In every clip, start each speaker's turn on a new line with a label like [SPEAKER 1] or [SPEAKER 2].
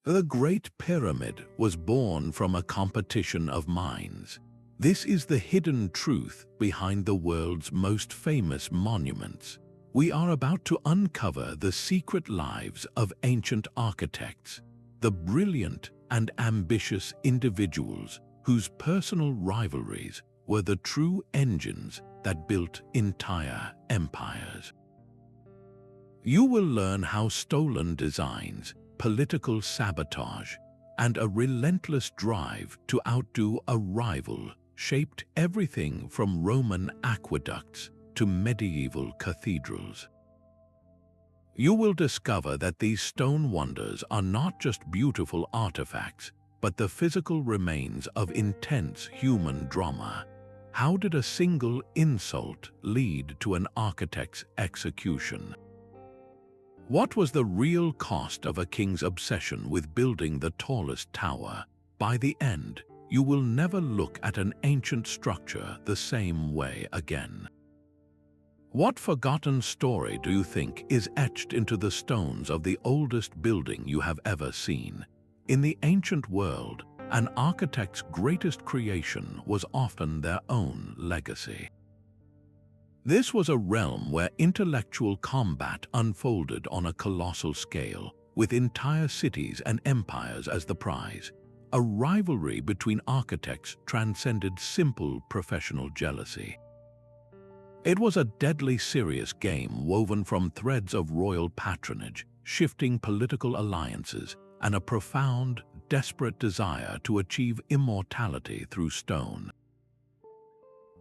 [SPEAKER 1] The Great Pyramid was born from a competition of minds. This is the hidden truth behind the world's most famous monuments. We are about to uncover the secret lives of ancient architects, the brilliant and ambitious individuals whose personal rivalries were the true engines that built entire empires. You will learn how stolen designs, political sabotage, and a relentless drive to outdo a rival shaped everything from Roman aqueducts to medieval cathedrals. You will discover that these stone wonders are not just beautiful artifacts, but the physical remains of intense human drama. How did a single insult lead to an architect's execution? What was the real cost of a king's obsession with building the tallest tower? By the end, you will never look at an ancient structure the same way again. What forgotten story do you think is etched into the stones of the oldest building you have ever seen? In the ancient world, an architect's greatest creation was often their own legacy. This was a realm where intellectual combat unfolded on a colossal scale, with entire cities and empires as the prize. A rivalry between architects transcended simple professional jealousy. It was a deadly serious game woven from threads of royal patronage, shifting political alliances, and a profound, desperate desire to achieve immortality through stone.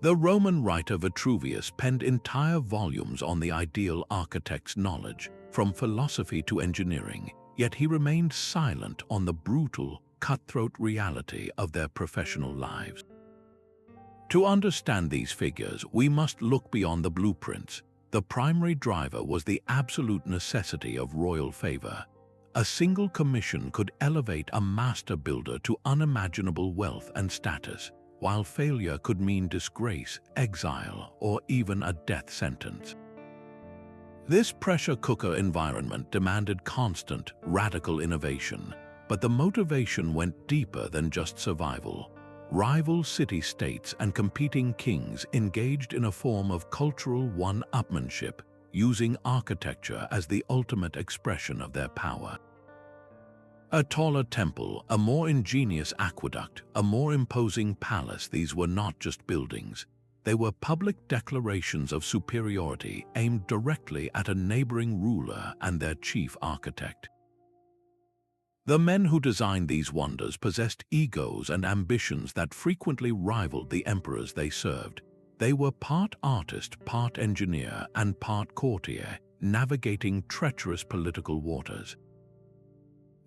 [SPEAKER 1] The Roman writer Vitruvius penned entire volumes on the ideal architect's knowledge, from philosophy to engineering, yet he remained silent on the brutal, cutthroat reality of their professional lives. To understand these figures, we must look beyond the blueprints. The primary driver was the absolute necessity of royal favor. A single commission could elevate a master builder to unimaginable wealth and status, while failure could mean disgrace, exile, or even a death sentence. This pressure cooker environment demanded constant, radical innovation, but the motivation went deeper than just survival. Rival city-states and competing kings engaged in a form of cultural one-upmanship, using architecture as the ultimate expression of their power. A taller temple, a more ingenious aqueduct, a more imposing palace, these were not just buildings. They were public declarations of superiority aimed directly at a neighboring ruler and their chief architect. The men who designed these wonders possessed egos and ambitions that frequently rivaled the emperors they served. They were part artist, part engineer, and part courtier, navigating treacherous political waters.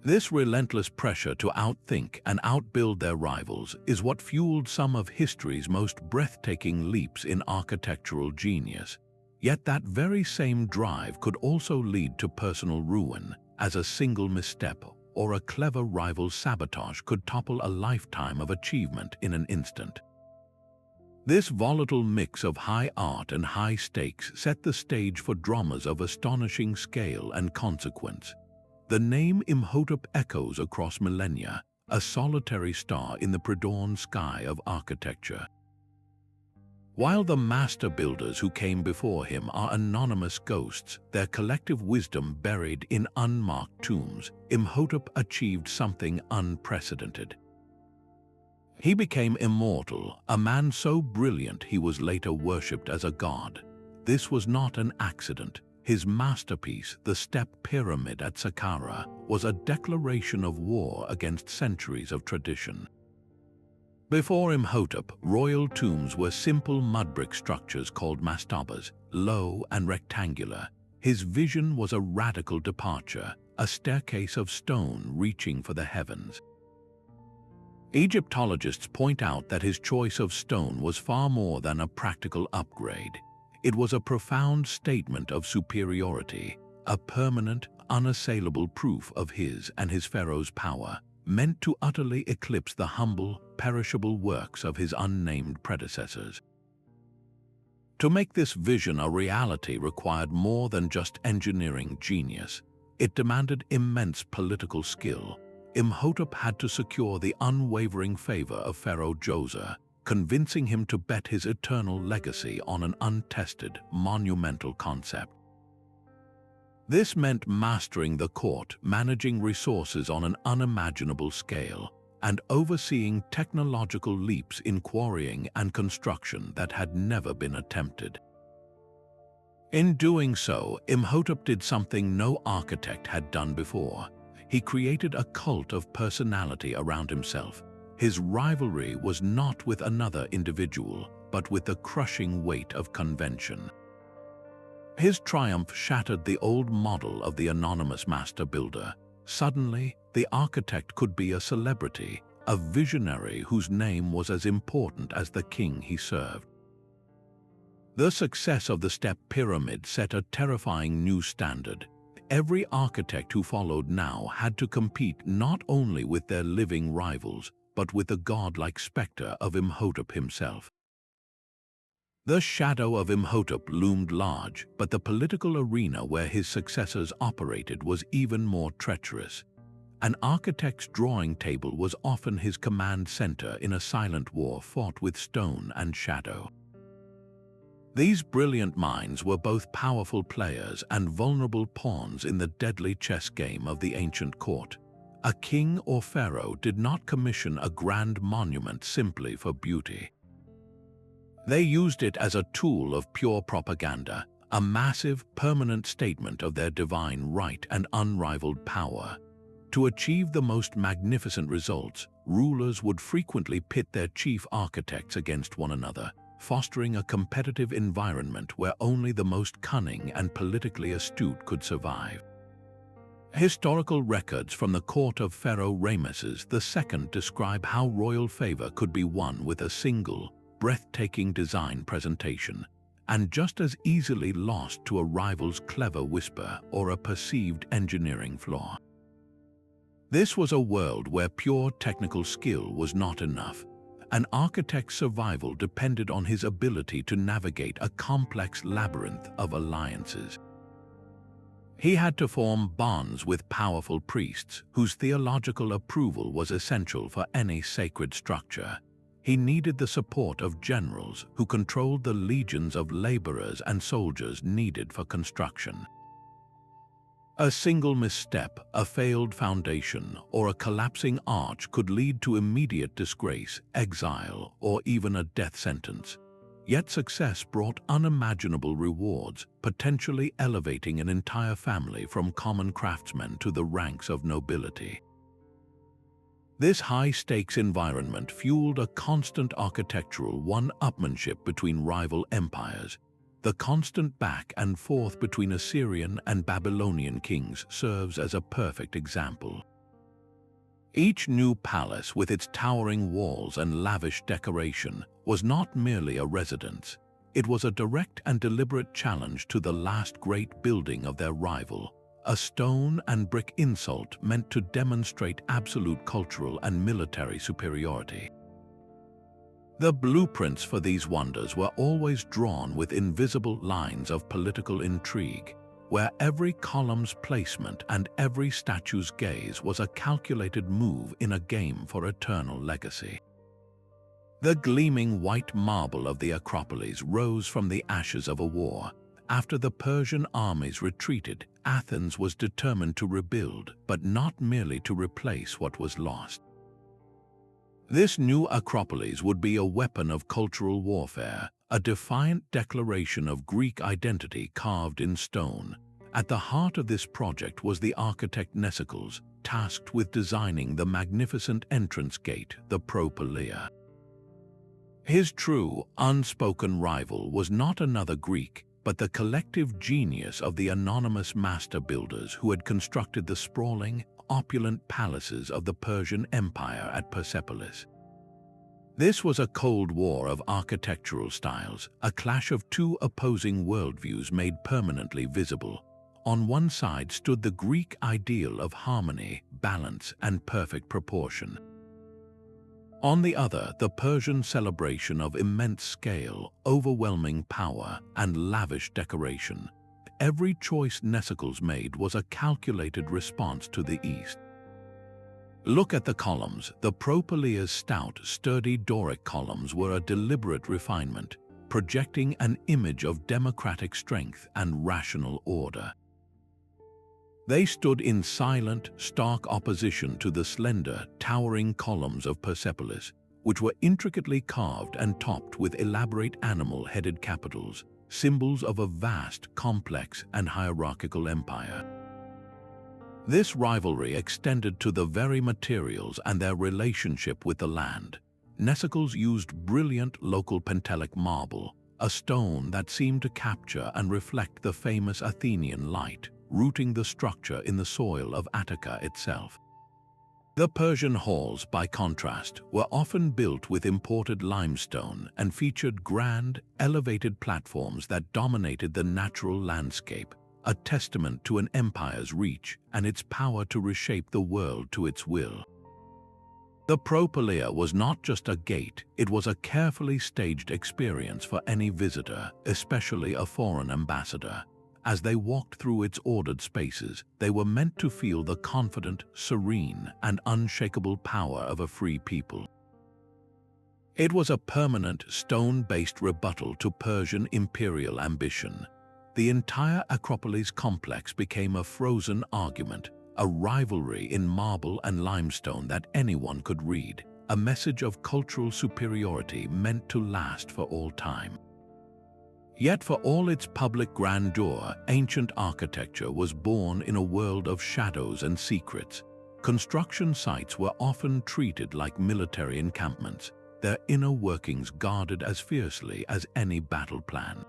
[SPEAKER 1] This relentless pressure to outthink and outbuild their rivals is what fueled some of history's most breathtaking leaps in architectural genius. Yet that very same drive could also lead to personal ruin, as a single misstep or a clever rival's sabotage could topple a lifetime of achievement in an instant. This volatile mix of high art and high stakes set the stage for dramas of astonishing scale and consequence. The name Imhotep echoes across millennia, a solitary star in the pre-dawn sky of architecture. While the master builders who came before him are anonymous ghosts, their collective wisdom buried in unmarked tombs, Imhotep achieved something unprecedented. He became immortal, a man so brilliant he was later worshipped as a god. This was not an accident. His masterpiece, the Step Pyramid at Saqqara, was a declaration of war against centuries of tradition. Before Imhotep, royal tombs were simple mud-brick structures called mastabas, low and rectangular. His vision was a radical departure, a staircase of stone reaching for the heavens. Egyptologists point out that his choice of stone was far more than a practical upgrade. It was a profound statement of superiority, a permanent, unassailable proof of his and his pharaoh's power, meant to utterly eclipse the humble, perishable works of his unnamed predecessors. To make this vision a reality required more than just engineering genius. It demanded immense political skill. Imhotep had to secure the unwavering favor of Pharaoh Djoser, convincing him to bet his eternal legacy on an untested, monumental concept. This meant mastering the court, managing resources on an unimaginable scale, and overseeing technological leaps in quarrying and construction that had never been attempted. In doing so, Imhotep did something no architect had done before. He created a cult of personality around himself. His rivalry was not with another individual, but with the crushing weight of convention. His triumph shattered the old model of the anonymous master builder. Suddenly, the architect could be a celebrity, a visionary whose name was as important as the king he served. The success of the Step Pyramid set a terrifying new standard. Every architect who followed now had to compete not only with their living rivals, but with the godlike specter of Imhotep himself. The shadow of Imhotep loomed large, but the political arena where his successors operated was even more treacherous. An architect's drawing table was often his command center in a silent war fought with stone and shadow. These brilliant minds were both powerful players and vulnerable pawns in the deadly chess game of the ancient court. A king or pharaoh did not commission a grand monument simply for beauty. They used it as a tool of pure propaganda, a massive, permanent statement of their divine right and unrivaled power. To achieve the most magnificent results, rulers would frequently pit their chief architects against one another, fostering a competitive environment where only the most cunning and politically astute could survive. Historical records from the court of Pharaoh Ramesses II describe how royal favor could be won with a single, breathtaking design presentation, and just as easily lost to a rival's clever whisper or a perceived engineering flaw. This was a world where pure technical skill was not enough. An architect's survival depended on his ability to navigate a complex labyrinth of alliances. He had to form bonds with powerful priests whose theological approval was essential for any sacred structure. He needed the support of generals who controlled the legions of laborers and soldiers needed for construction. A single misstep, a failed foundation, or a collapsing arch could lead to immediate disgrace, exile, or even a death sentence. Yet success brought unimaginable rewards, potentially elevating an entire family from common craftsmen to the ranks of nobility. This high-stakes environment fueled a constant architectural one-upmanship between rival empires. The constant back and forth between Assyrian and Babylonian kings serves as a perfect example. Each new palace, with its towering walls and lavish decoration, was not merely a residence. It was a direct and deliberate challenge to the last great building of their rival, a stone and brick insult meant to demonstrate absolute cultural and military superiority. The blueprints for these wonders were always drawn with invisible lines of political intrigue, where every column's placement and every statue's gaze was a calculated move in a game for eternal legacy. The gleaming white marble of the Acropolis rose from the ashes of a war. After the Persian armies retreated, Athens was determined to rebuild, but not merely to replace what was lost. This new Acropolis would be a weapon of cultural warfare, a defiant declaration of Greek identity carved in stone. At the heart of this project was the architect Mnesicles, tasked with designing the magnificent entrance gate, the Propylaea. His true, unspoken rival was not another Greek, but the collective genius of the anonymous master builders who had constructed the sprawling, opulent palaces of the Persian Empire at Persepolis. This was a cold war of architectural styles, a clash of two opposing worldviews made permanently visible. On one side stood the Greek ideal of harmony, balance, and perfect proportion. On the other, the Persian celebration of immense scale, overwhelming power, and lavish decoration. Every choice Mnesicles made was a calculated response to the East. Look at the columns. The Propylaea's stout, sturdy Doric columns were a deliberate refinement, projecting an image of democratic strength and rational order. They stood in silent, stark opposition to the slender, towering columns of Persepolis, which were intricately carved and topped with elaborate animal-headed capitals, symbols of a vast, complex, and hierarchical empire. This rivalry extended to the very materials and their relationship with the land. Nesicles used brilliant local Pentelic marble, a stone that seemed to capture and reflect the famous Athenian light, rooting the structure in the soil of Attica itself. The Persian halls, by contrast, were often built with imported limestone and featured grand, elevated platforms that dominated the natural landscape, a testament to an empire's reach and its power to reshape the world to its will. The Propylaea was not just a gate, it was a carefully staged experience for any visitor, especially a foreign ambassador. As they walked through its ordered spaces, they were meant to feel the confident, serene, and unshakable power of a free people. It was a permanent, stone-based rebuttal to Persian imperial ambition. The entire Acropolis complex became a frozen argument, a rivalry in marble and limestone that anyone could read, a message of cultural superiority meant to last for all time. Yet for all its public grandeur, ancient architecture was born in a world of shadows and secrets. Construction sites were often treated like military encampments, their inner workings guarded as fiercely as any battle plan.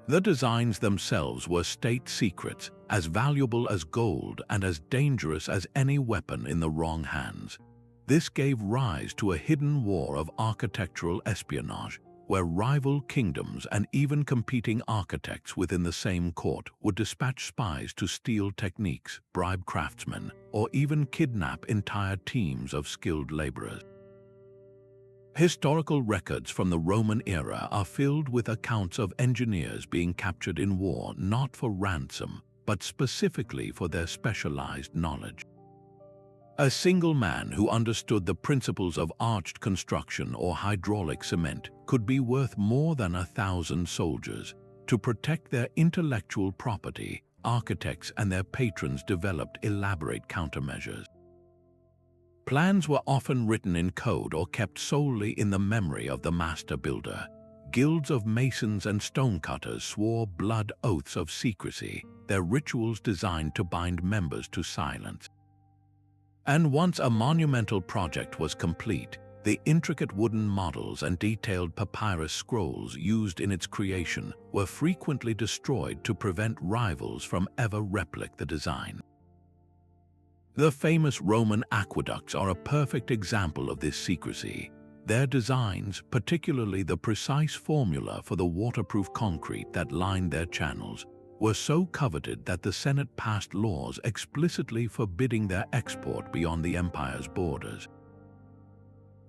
[SPEAKER 1] The designs themselves were state secrets, as valuable as gold and as dangerous as any weapon in the wrong hands. This gave rise to a hidden war of architectural espionage, where rival kingdoms and even competing architects within the same court would dispatch spies to steal techniques, bribe craftsmen, or even kidnap entire teams of skilled laborers. Historical records from the Roman era are filled with accounts of engineers being captured in war not for ransom, but specifically for their specialized knowledge. A single man who understood the principles of arched construction or hydraulic cement could be worth more than 1,000 soldiers. To protect their intellectual property, architects and their patrons developed elaborate countermeasures. Plans were often written in code or kept solely in the memory of the master builder. Guilds of masons and stonecutters swore blood oaths of secrecy, their rituals designed to bind members to silence. And once a monumental project was complete, the intricate wooden models and detailed papyrus scrolls used in its creation were frequently destroyed to prevent rivals from ever replicating the design. The famous Roman aqueducts are a perfect example of this secrecy. Their designs, particularly the precise formula for the waterproof concrete that lined their channels, were so coveted that the Senate passed laws explicitly forbidding their export beyond the empire's borders.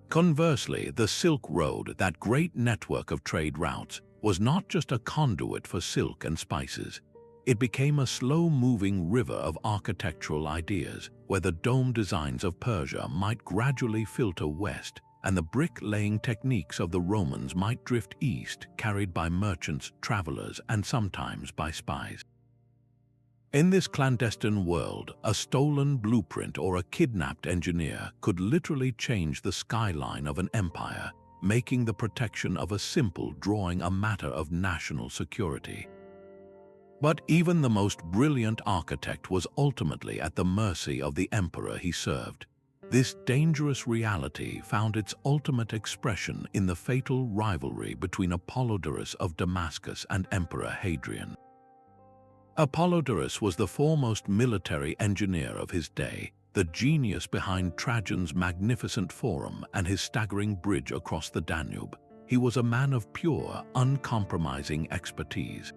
[SPEAKER 1] Conversely, the Silk Road, that great network of trade routes, was not just a conduit for silk and spices. It became a slow-moving river of architectural ideas, where the dome designs of Persia might gradually filter west, and the brick-laying techniques of the Romans might drift east, carried by merchants, travelers, and sometimes by spies. In this clandestine world, a stolen blueprint or a kidnapped engineer could literally change the skyline of an empire, making the protection of a simple drawing a matter of national security. But even the most brilliant architect was ultimately at the mercy of the emperor he served. This dangerous reality found its ultimate expression in the fatal rivalry between Apollodorus of Damascus and Emperor Hadrian. Apollodorus was the foremost military engineer of his day, the genius behind Trajan's magnificent forum and his staggering bridge across the Danube. He was a man of pure, uncompromising expertise.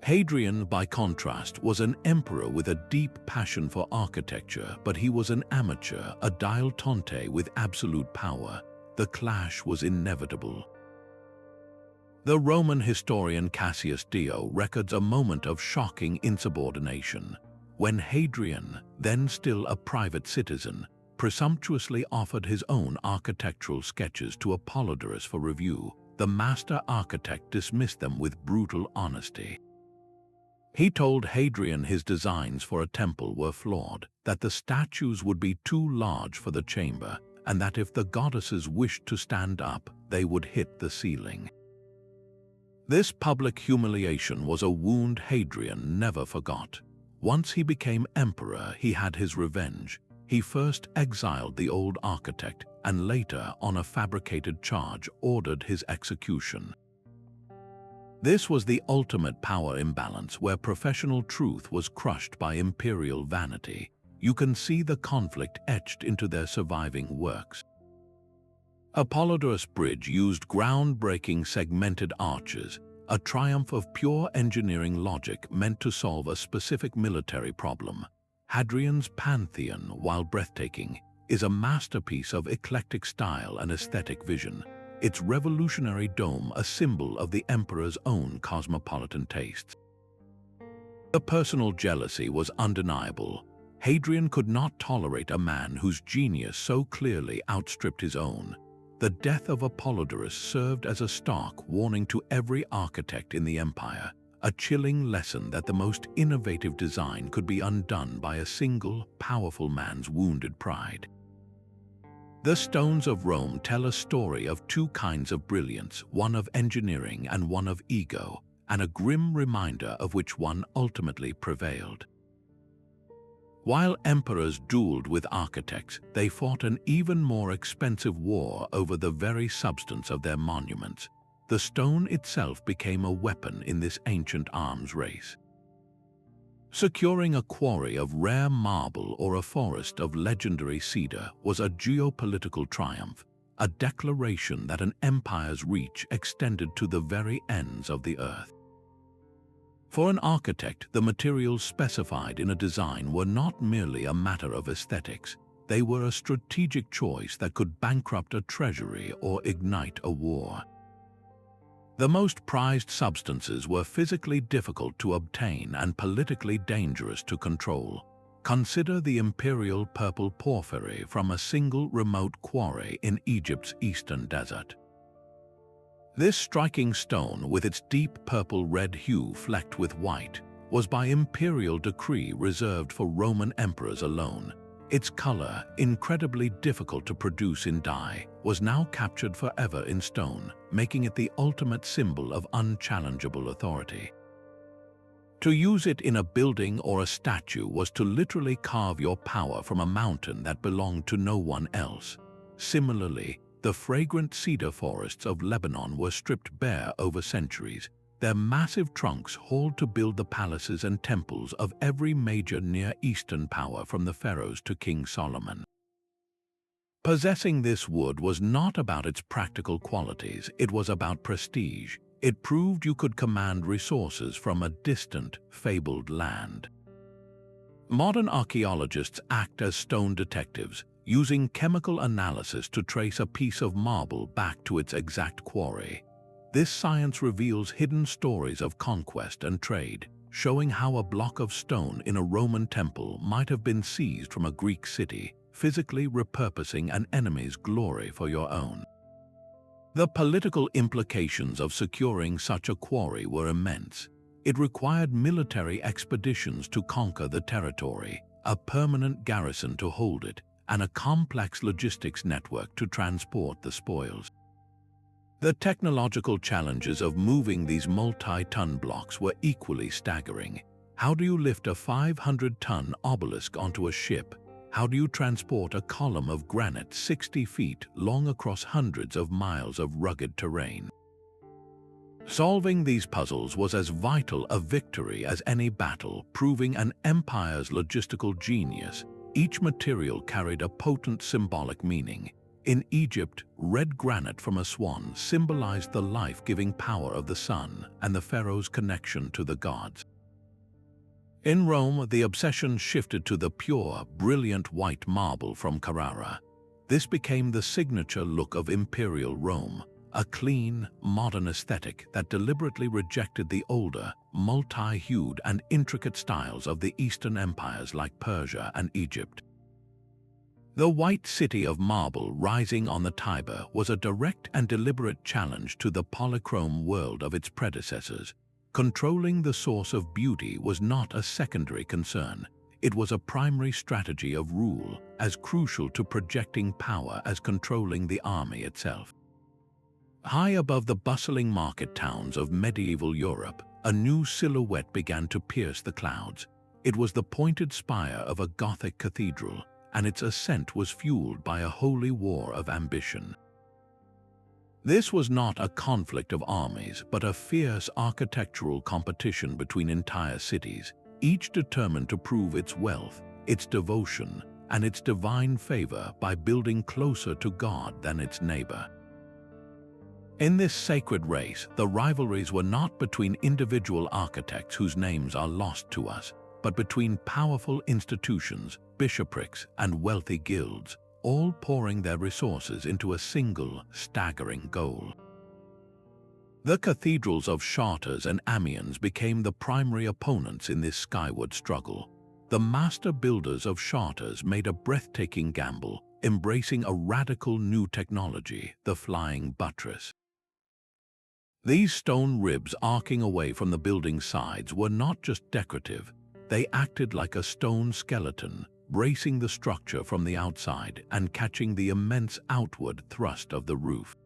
[SPEAKER 1] Hadrian, by contrast, was an emperor with a deep passion for architecture, but he was an amateur, a dilettante with absolute power. The clash was inevitable. The Roman historian Cassius Dio records a moment of shocking insubordination. when Hadrian, then still a private citizen, presumptuously offered his own architectural sketches to Apollodorus for review, the master architect dismissed them with brutal honesty. He told Hadrian his designs for a temple were flawed, that the statues would be too large for the chamber, and that if the goddesses wished to stand up, they would hit the ceiling. This public humiliation was a wound Hadrian never forgot. Once he became emperor, he had his revenge. He first exiled the old architect and later, on a fabricated charge, ordered his execution. This was the ultimate power imbalance where professional truth was crushed by imperial vanity. You can see the conflict etched into their surviving works. Apollodorus Bridge used groundbreaking segmented arches, a triumph of pure engineering logic meant to solve a specific military problem. Hadrian's Pantheon, while breathtaking, is a masterpiece of eclectic style and aesthetic vision, its revolutionary dome a symbol of the emperor's own cosmopolitan tastes. The personal jealousy was undeniable. Hadrian could not tolerate a man whose genius so clearly outstripped his own. The death of Apollodorus served as a stark warning to every architect in the empire, a chilling lesson that the most innovative design could be undone by a single, powerful man's wounded pride. The stones of Rome tell a story of two kinds of brilliance, one of engineering and one of ego, and a grim reminder of which one ultimately prevailed. While emperors dueled with architects, they fought an even more expensive war over the very substance of their monuments. The stone itself became a weapon in this ancient arms race. Securing a quarry of rare marble or a forest of legendary cedar was a geopolitical triumph, a declaration that an empire's reach extended to the very ends of the earth. For an architect, the materials specified in a design were not merely a matter of aesthetics. They were a strategic choice that could bankrupt a treasury or ignite a war. The most prized substances were physically difficult to obtain and politically dangerous to control. Consider the imperial purple porphyry from a single remote quarry in Egypt's eastern desert. This striking stone, with its deep purple-red hue flecked with white, was by imperial decree reserved for Roman emperors alone. Its color, incredibly difficult to produce in dye, was now captured forever in stone, making it the ultimate symbol of unchallengeable authority. To use it in a building or a statue was to literally carve your power from a mountain that belonged to no one else. Similarly, the fragrant cedar forests of Lebanon were stripped bare over centuries, their massive trunks hauled to build the palaces and temples of every major Near Eastern power from the pharaohs to King Solomon. Possessing this wood was not about its practical qualities, it was about prestige. It proved you could command resources from a distant, fabled land. Modern archaeologists act as stone detectives, using chemical analysis to trace a piece of marble back to its exact quarry. This science reveals hidden stories of conquest and trade, showing how a block of stone in a Roman temple might have been seized from a Greek city, physically repurposing an enemy's glory for your own. The political implications of securing such a quarry were immense. It required military expeditions to conquer the territory, a permanent garrison to hold it, and a complex logistics network to transport the spoils. The technological challenges of moving these multi-ton blocks were equally staggering. How do you lift a 500-ton obelisk onto a ship? How do you transport a column of granite 60 feet long across hundreds of miles of rugged terrain? Solving these puzzles was as vital a victory as any battle, proving an empire's logistical genius. Each material carried a potent symbolic meaning. In Egypt, red granite from a swan symbolized the life-giving power of the sun and the pharaoh's connection to the gods. In Rome, the obsession shifted to the pure, brilliant white marble from Carrara. This became the signature look of imperial Rome, a clean, modern aesthetic that deliberately rejected the older, multi-hued and intricate styles of the Eastern empires like Persia and Egypt. The white city of marble rising on the Tiber was a direct and deliberate challenge to the polychrome world of its predecessors. Controlling the source of beauty was not a secondary concern. It was a primary strategy of rule, as crucial to projecting power as controlling the army itself. High above the bustling market towns of medieval Europe, a new silhouette began to pierce the clouds. It was the pointed spire of a Gothic cathedral, and its ascent was fueled by a holy war of ambition. This was not a conflict of armies, but a fierce architectural competition between entire cities, each determined to prove its wealth, its devotion, and its divine favor by building closer to God than its neighbor. In this sacred race, the rivalries were not between individual architects whose names are lost to us, but between powerful institutions, bishoprics, and wealthy guilds, all pouring their resources into a single, staggering goal. The cathedrals of Chartres and Amiens became the primary opponents in this skyward struggle. The master builders of Chartres made a breathtaking gamble, embracing a radical new technology, the flying buttress. These stone ribs arcing away from the building's sides were not just decorative. They acted like a stone skeleton, bracing the structure from the outside and catching the immense outward thrust of the roof.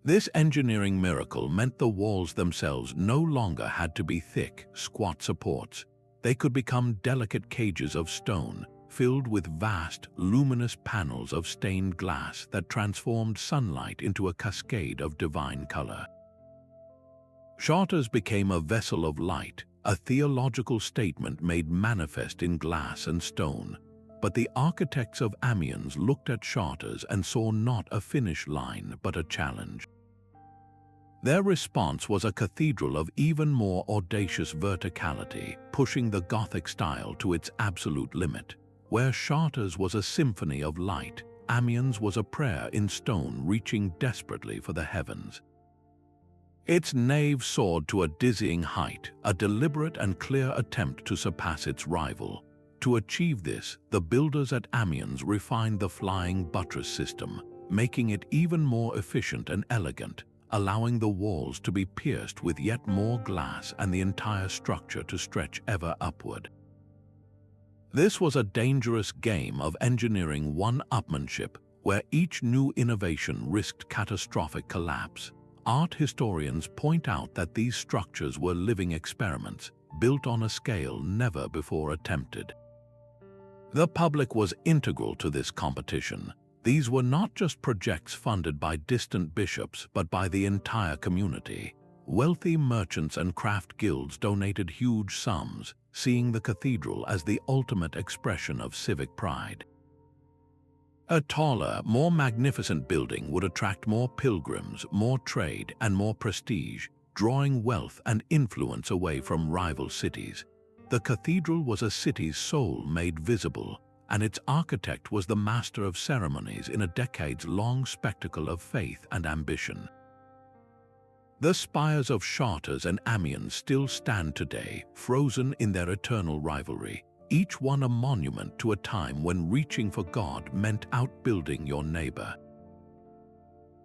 [SPEAKER 1] This engineering miracle meant the walls themselves no longer had to be thick, squat supports. They could become delicate cages of stone, filled with vast, luminous panels of stained glass that transformed sunlight into a cascade of divine color. Chartres became a vessel of light, a theological statement made manifest in glass and stone. But the architects of Amiens looked at Chartres and saw not a finish line but a challenge. Their response was a cathedral of even more audacious verticality, pushing the Gothic style to its absolute limit. Where Chartres was a symphony of light, Amiens was a prayer in stone reaching desperately for the heavens. Its nave soared to a dizzying height, a deliberate and clear attempt to surpass its rival. To achieve this, the builders at Amiens refined the flying buttress system, making it even more efficient and elegant, allowing the walls to be pierced with yet more glass and the entire structure to stretch ever upward. This was a dangerous game of engineering one-upmanship, where each new innovation risked catastrophic collapse. Art historians point out that these structures were living experiments, built on a scale never before attempted. The public was integral to this competition. These were not just projects funded by distant bishops, but by the entire community. Wealthy merchants and craft guilds donated huge sums, seeing the cathedral as the ultimate expression of civic pride. A taller, more magnificent building would attract more pilgrims, more trade, and more prestige, drawing wealth and influence away from rival cities. The cathedral was a city's soul made visible, and its architect was the master of ceremonies in a decades-long spectacle of faith and ambition. The spires of Chartres and Amiens still stand today, frozen in their eternal rivalry, each one a monument to a time when reaching for God meant outbuilding your neighbor.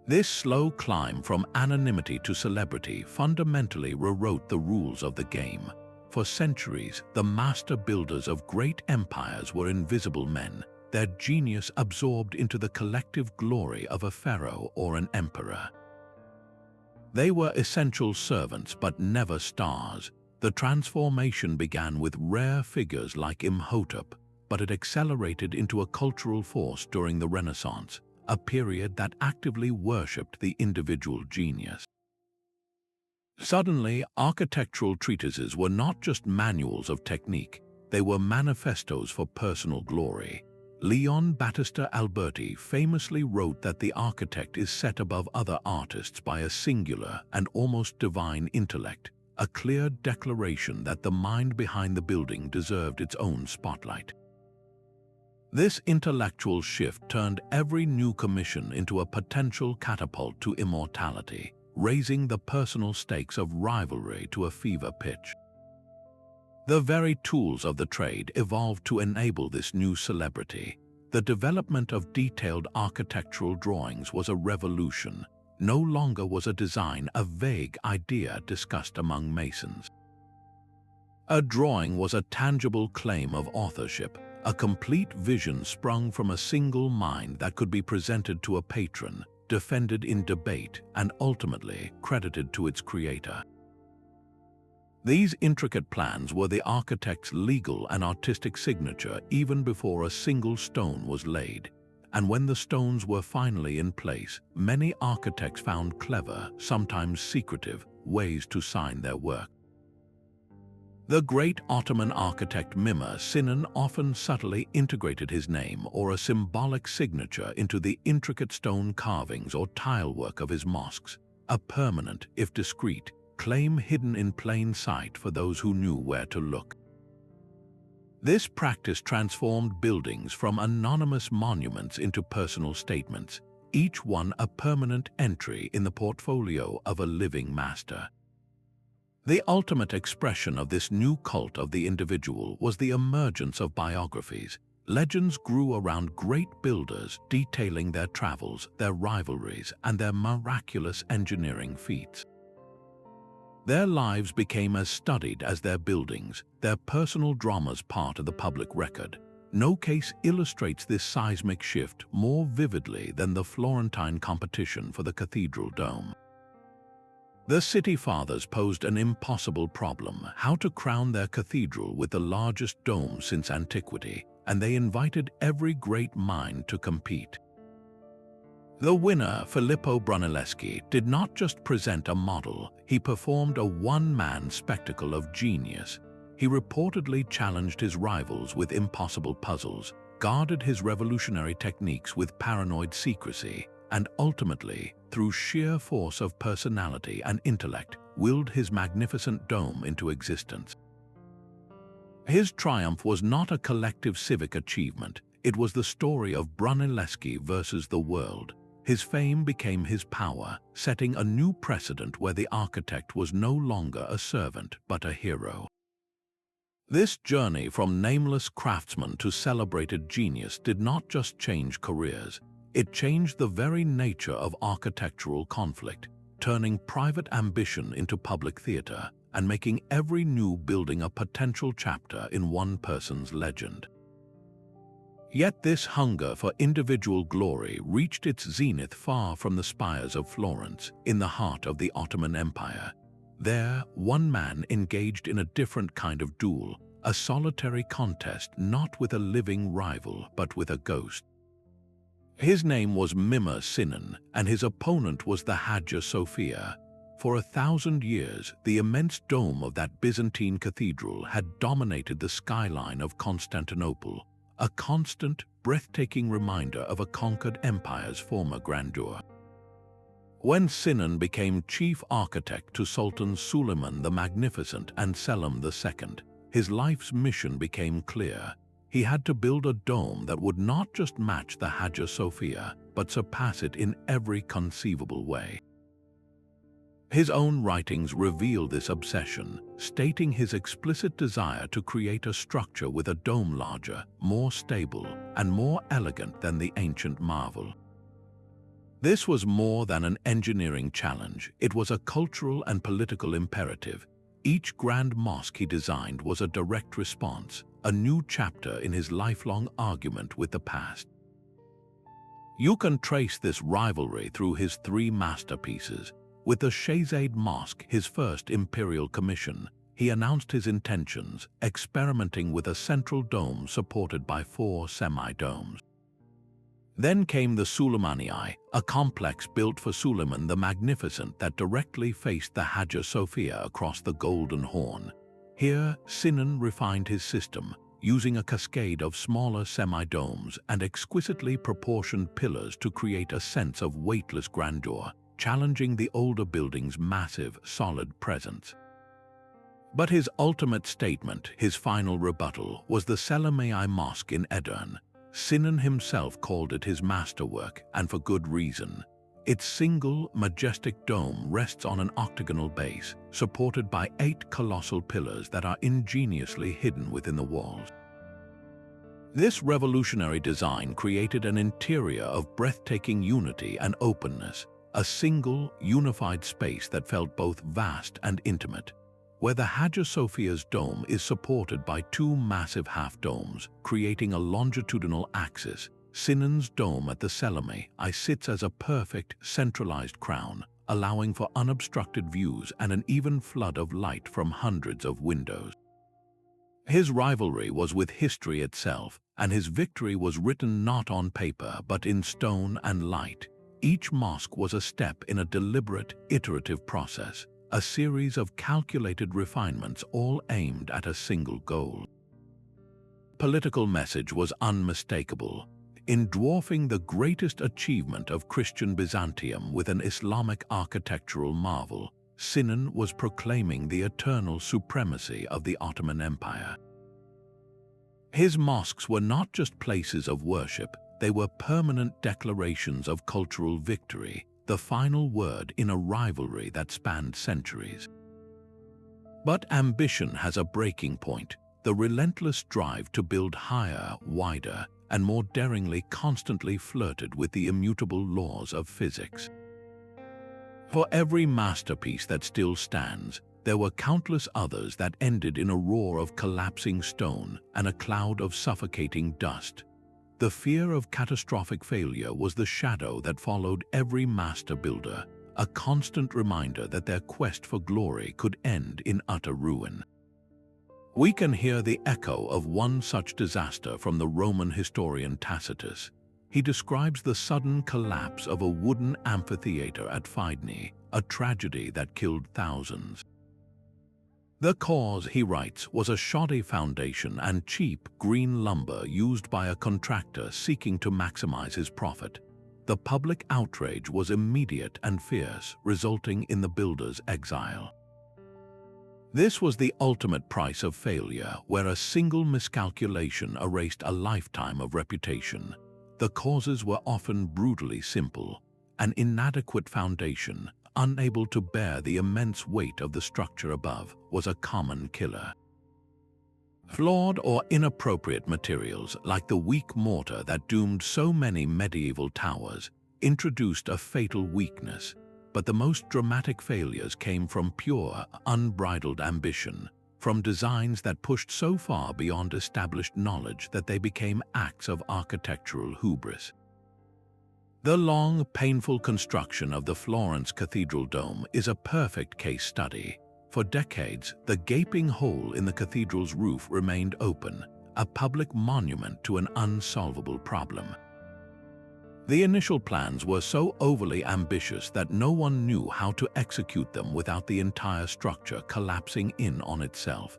[SPEAKER 1] This slow climb from anonymity to celebrity fundamentally rewrote the rules of the game. For centuries, the master builders of great empires were invisible men, their genius absorbed into the collective glory of a pharaoh or an emperor. They were essential servants but never stars. The transformation began with rare figures like Imhotep, but it accelerated into a cultural force during the Renaissance, a period that actively worshipped the individual genius. Suddenly, architectural treatises were not just manuals of technique, they were manifestos for personal glory. Leon Battista Alberti famously wrote that the architect is set above other artists by a singular and almost divine intellect, a clear declaration that the mind behind the building deserved its own spotlight. This intellectual shift turned every new commission into a potential catapult to immortality, raising the personal stakes of rivalry to a fever pitch. The very tools of the trade evolved to enable this new celebrity. The development of detailed architectural drawings was a revolution. No longer was a design a vague idea discussed among masons. A drawing was a tangible claim of authorship, a complete vision sprung from a single mind that could be presented to a patron, defended in debate, and ultimately credited to its creator. These intricate plans were the architect's legal and artistic signature even before a single stone was laid. And when the stones were finally in place, many architects found clever, sometimes secretive, ways to sign their work. The great Ottoman architect Mimar Sinan often subtly integrated his name or a symbolic signature into the intricate stone carvings or tilework of his mosques, a permanent, if discreet, claim hidden in plain sight for those who knew where to look. This practice transformed buildings from anonymous monuments into personal statements, each one a permanent entry in the portfolio of a living master. The ultimate expression of this new cult of the individual was the emergence of biographies. Legends grew around great builders detailing their travels, their rivalries, and their miraculous engineering feats. Their lives became as studied as their buildings, their personal dramas part of the public record. No case illustrates this seismic shift more vividly than the Florentine competition for the cathedral dome. The city fathers posed an impossible problem: how to crown their cathedral with the largest dome since antiquity, and they invited every great mind to compete. The winner, Filippo Brunelleschi, did not just present a model, he performed a one-man spectacle of genius. He reportedly challenged his rivals with impossible puzzles, guarded his revolutionary techniques with paranoid secrecy, and ultimately, through sheer force of personality and intellect, willed his magnificent dome into existence. His triumph was not a collective civic achievement, it was the story of Brunelleschi versus the world. His fame became his power, setting a new precedent where the architect was no longer a servant but a hero. This journey from nameless craftsman to celebrated genius did not just change careers, it changed the very nature of architectural conflict, turning private ambition into public theater and making every new building a potential chapter in one person's legend. Yet this hunger for individual glory reached its zenith far from the spires of Florence, in the heart of the Ottoman Empire. There, one man engaged in a different kind of duel, a solitary contest not with a living rival but with a ghost. His name was Mimar Sinan, and his opponent was the Hagia Sophia. For 1,000 years, the immense dome of that Byzantine cathedral had dominated the skyline of Constantinople, a constant, breathtaking reminder of a conquered empire's former grandeur. When Sinan became chief architect to Sultan Suleiman the Magnificent and Selim II, his life's mission became clear. He had to build a dome that would not just match the Hagia Sophia, but surpass it in every conceivable way. His own writings reveal this obsession, stating his explicit desire to create a structure with a dome larger, more stable, and more elegant than the ancient marvel. This was more than an engineering challenge, it was a cultural and political imperative. Each grand mosque he designed was a direct response, a new chapter in his lifelong argument with the past. You can trace this rivalry through his three masterpieces. With the Shahzad Mosque, his first imperial commission, he announced his intentions, experimenting with a central dome supported by 4 semi-domes. Then came the Suleymani, a complex built for Suleiman the Magnificent that directly faced the Hagia Sophia across the Golden Horn. Here, Sinan refined his system, using a cascade of smaller semi-domes and exquisitely proportioned pillars to create a sense of weightless grandeur, challenging the older building's massive, solid presence. But his ultimate statement, his final rebuttal, was the Selimei Mosque in Edirne. Sinan himself called it his masterwork, and for good reason. Its single, majestic dome rests on an octagonal base, supported by 8 colossal pillars that are ingeniously hidden within the walls. This revolutionary design created an interior of breathtaking unity and openness, a single, unified space that felt both vast and intimate. Where the Hagia Sophia's dome is supported by 2 massive half-domes, creating a longitudinal axis, Sinan's dome at the Selimi sits as a perfect, centralized crown, allowing for unobstructed views and an even flood of light from hundreds of windows. His rivalry was with history itself, and his victory was written not on paper but in stone and light. Each mosque was a step in a deliberate, iterative process, a series of calculated refinements all aimed at a single goal. Political message was unmistakable. In dwarfing the greatest achievement of Christian Byzantium with an Islamic architectural marvel, Sinan was proclaiming the eternal supremacy of the Ottoman Empire. His mosques were not just places of worship, they were permanent declarations of cultural victory, the final word in a rivalry that spanned centuries. But ambition has a breaking point. The relentless drive to build higher, wider, and more daringly constantly flirted with the immutable laws of physics. For every masterpiece that still stands, there were countless others that ended in a roar of collapsing stone and a cloud of suffocating dust. The fear of catastrophic failure was the shadow that followed every master builder, a constant reminder that their quest for glory could end in utter ruin. We can hear the echo of one such disaster from the Roman historian Tacitus. He describes the sudden collapse of a wooden amphitheater at Fidene, a tragedy that killed thousands. The cause, he writes, was a shoddy foundation and cheap green lumber used by a contractor seeking to maximize his profit. The public outrage was immediate and fierce, resulting in the builder's exile. This was the ultimate price of failure, where a single miscalculation erased a lifetime of reputation. The causes were often brutally simple. An inadequate foundation, unable to bear the immense weight of the structure above, was a common killer. Flawed or inappropriate materials, like the weak mortar that doomed so many medieval towers, introduced a fatal weakness. But the most dramatic failures came from pure, unbridled ambition, from designs that pushed so far beyond established knowledge that they became acts of architectural hubris. The long, painful construction of the Florence Cathedral dome is a perfect case study. For decades, the gaping hole in the cathedral's roof remained open, a public monument to an unsolvable problem. The initial plans were so overly ambitious that no one knew how to execute them without the entire structure collapsing in on itself.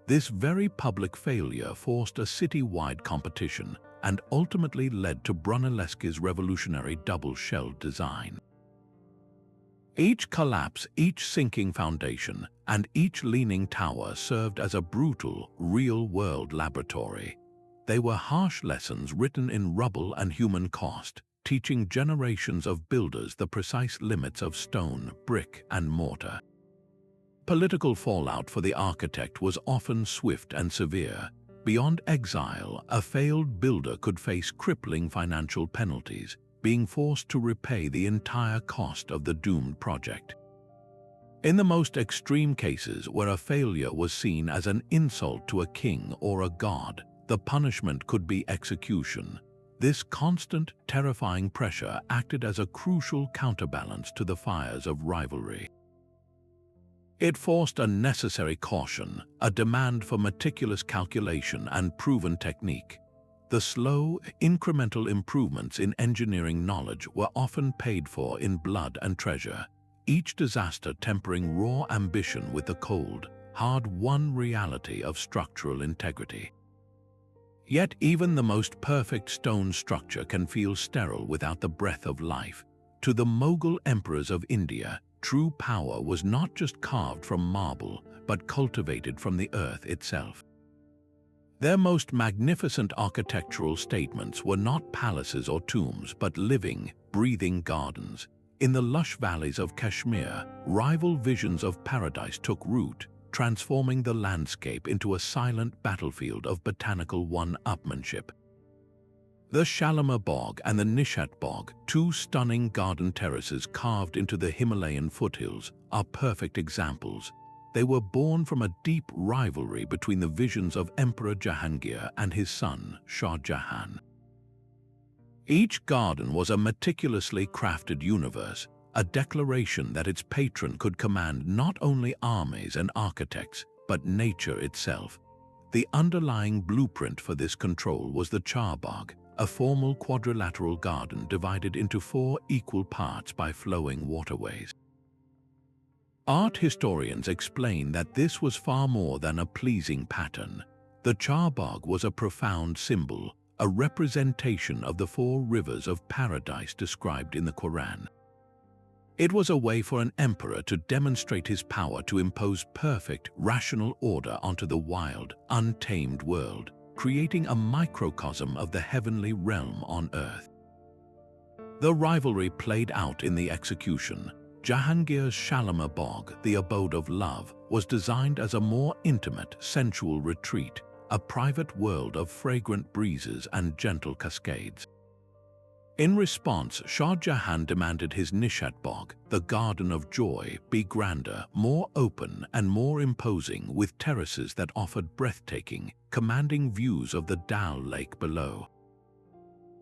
[SPEAKER 1] This very public failure forced a city-wide competition and ultimately led to Brunelleschi's revolutionary double-shelled design. Each collapse, each sinking foundation, and each leaning tower served as a brutal, real-world laboratory. They were harsh lessons written in rubble and human cost, teaching generations of builders the precise limits of stone, brick, and mortar. Political fallout for the architect was often swift and severe. Beyond exile, a failed builder could face crippling financial penalties, being forced to repay the entire cost of the doomed project. In the most extreme cases, where a failure was seen as an insult to a king or a god, the punishment could be execution. This constant, terrifying pressure acted as a crucial counterbalance to the fires of rivalry. It forced a necessary caution, a demand for meticulous calculation and proven technique. The slow, incremental improvements in engineering knowledge were often paid for in blood and treasure, each disaster tempering raw ambition with the cold, hard-won reality of structural integrity. Yet even the most perfect stone structure can feel sterile without the breath of life. To the Mughal emperors of India, true power was not just carved from marble, but cultivated from the earth itself. Their most magnificent architectural statements were not palaces or tombs, but living, breathing gardens. In the lush valleys of Kashmir, rival visions of paradise took root, transforming the landscape into a silent battlefield of botanical one-upmanship. The Shalimar Bog and the Nishat Bog, two stunning garden terraces carved into the Himalayan foothills, are perfect examples. They were born from a deep rivalry between the visions of Emperor Jahangir and his son, Shah Jahan. Each garden was a meticulously crafted universe, a declaration that its patron could command not only armies and architects, but nature itself. The underlying blueprint for this control was the Charbagh, a formal quadrilateral garden divided into 4 equal parts by flowing waterways. Art historians explain that this was far more than a pleasing pattern. The Charbagh was a profound symbol, a representation of the 4 rivers of paradise described in the Quran. It was a way for an emperor to demonstrate his power to impose perfect, rational order onto the wild, untamed world, creating a microcosm of the heavenly realm on earth. The rivalry played out in the execution. Jahangir's Shalimar Bog, the abode of love, was designed as a more intimate, sensual retreat, a private world of fragrant breezes and gentle cascades. In response, Shah Jahan demanded his Nishat Bog, the Garden of Joy, be grander, more open and more imposing, with terraces that offered breathtaking, commanding views of the Dal Lake below.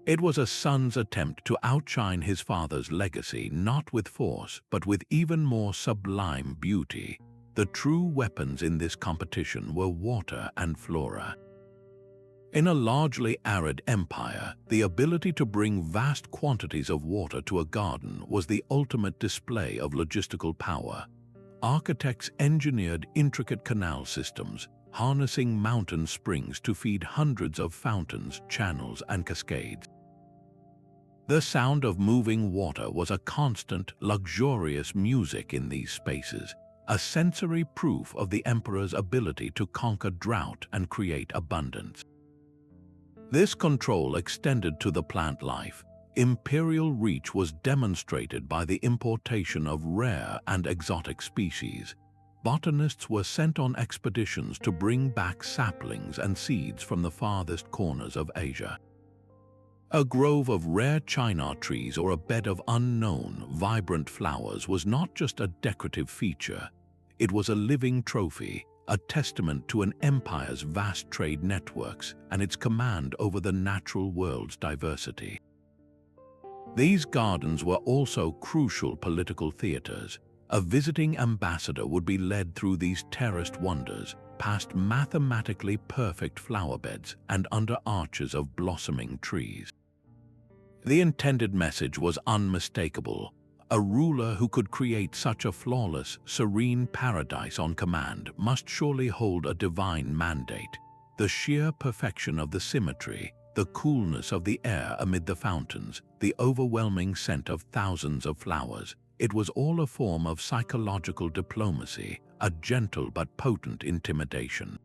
[SPEAKER 1] It was a son's attempt to outshine his father's legacy, not with force, but with even more sublime beauty. The true weapons in this competition were water and flora. In a largely arid empire, the ability to bring vast quantities of water to a garden was the ultimate display of logistical power. Architects engineered intricate canal systems, harnessing mountain springs to feed hundreds of fountains, channels, and cascades. The sound of moving water was a constant, luxurious music in these spaces, a sensory proof of the emperor's ability to conquer drought and create abundance. This control extended to the plant life. Imperial reach was demonstrated by the importation of rare and exotic species. Botanists were sent on expeditions to bring back saplings and seeds from the farthest corners of Asia. A grove of rare chinar trees or a bed of unknown, vibrant flowers was not just a decorative feature. It was a living trophy, a testament to an empire's vast trade networks and its command over the natural world's diversity. These gardens were also crucial political theaters. A visiting ambassador would be led through these terraced wonders, past mathematically perfect flower beds and under arches of blossoming trees. The intended message was unmistakable. A ruler who could create such a flawless, serene paradise on command must surely hold a divine mandate. The sheer perfection of the symmetry, the coolness of the air amid the fountains, the overwhelming scent of thousands of flowers, it was all a form of psychological diplomacy, a gentle but potent intimidation.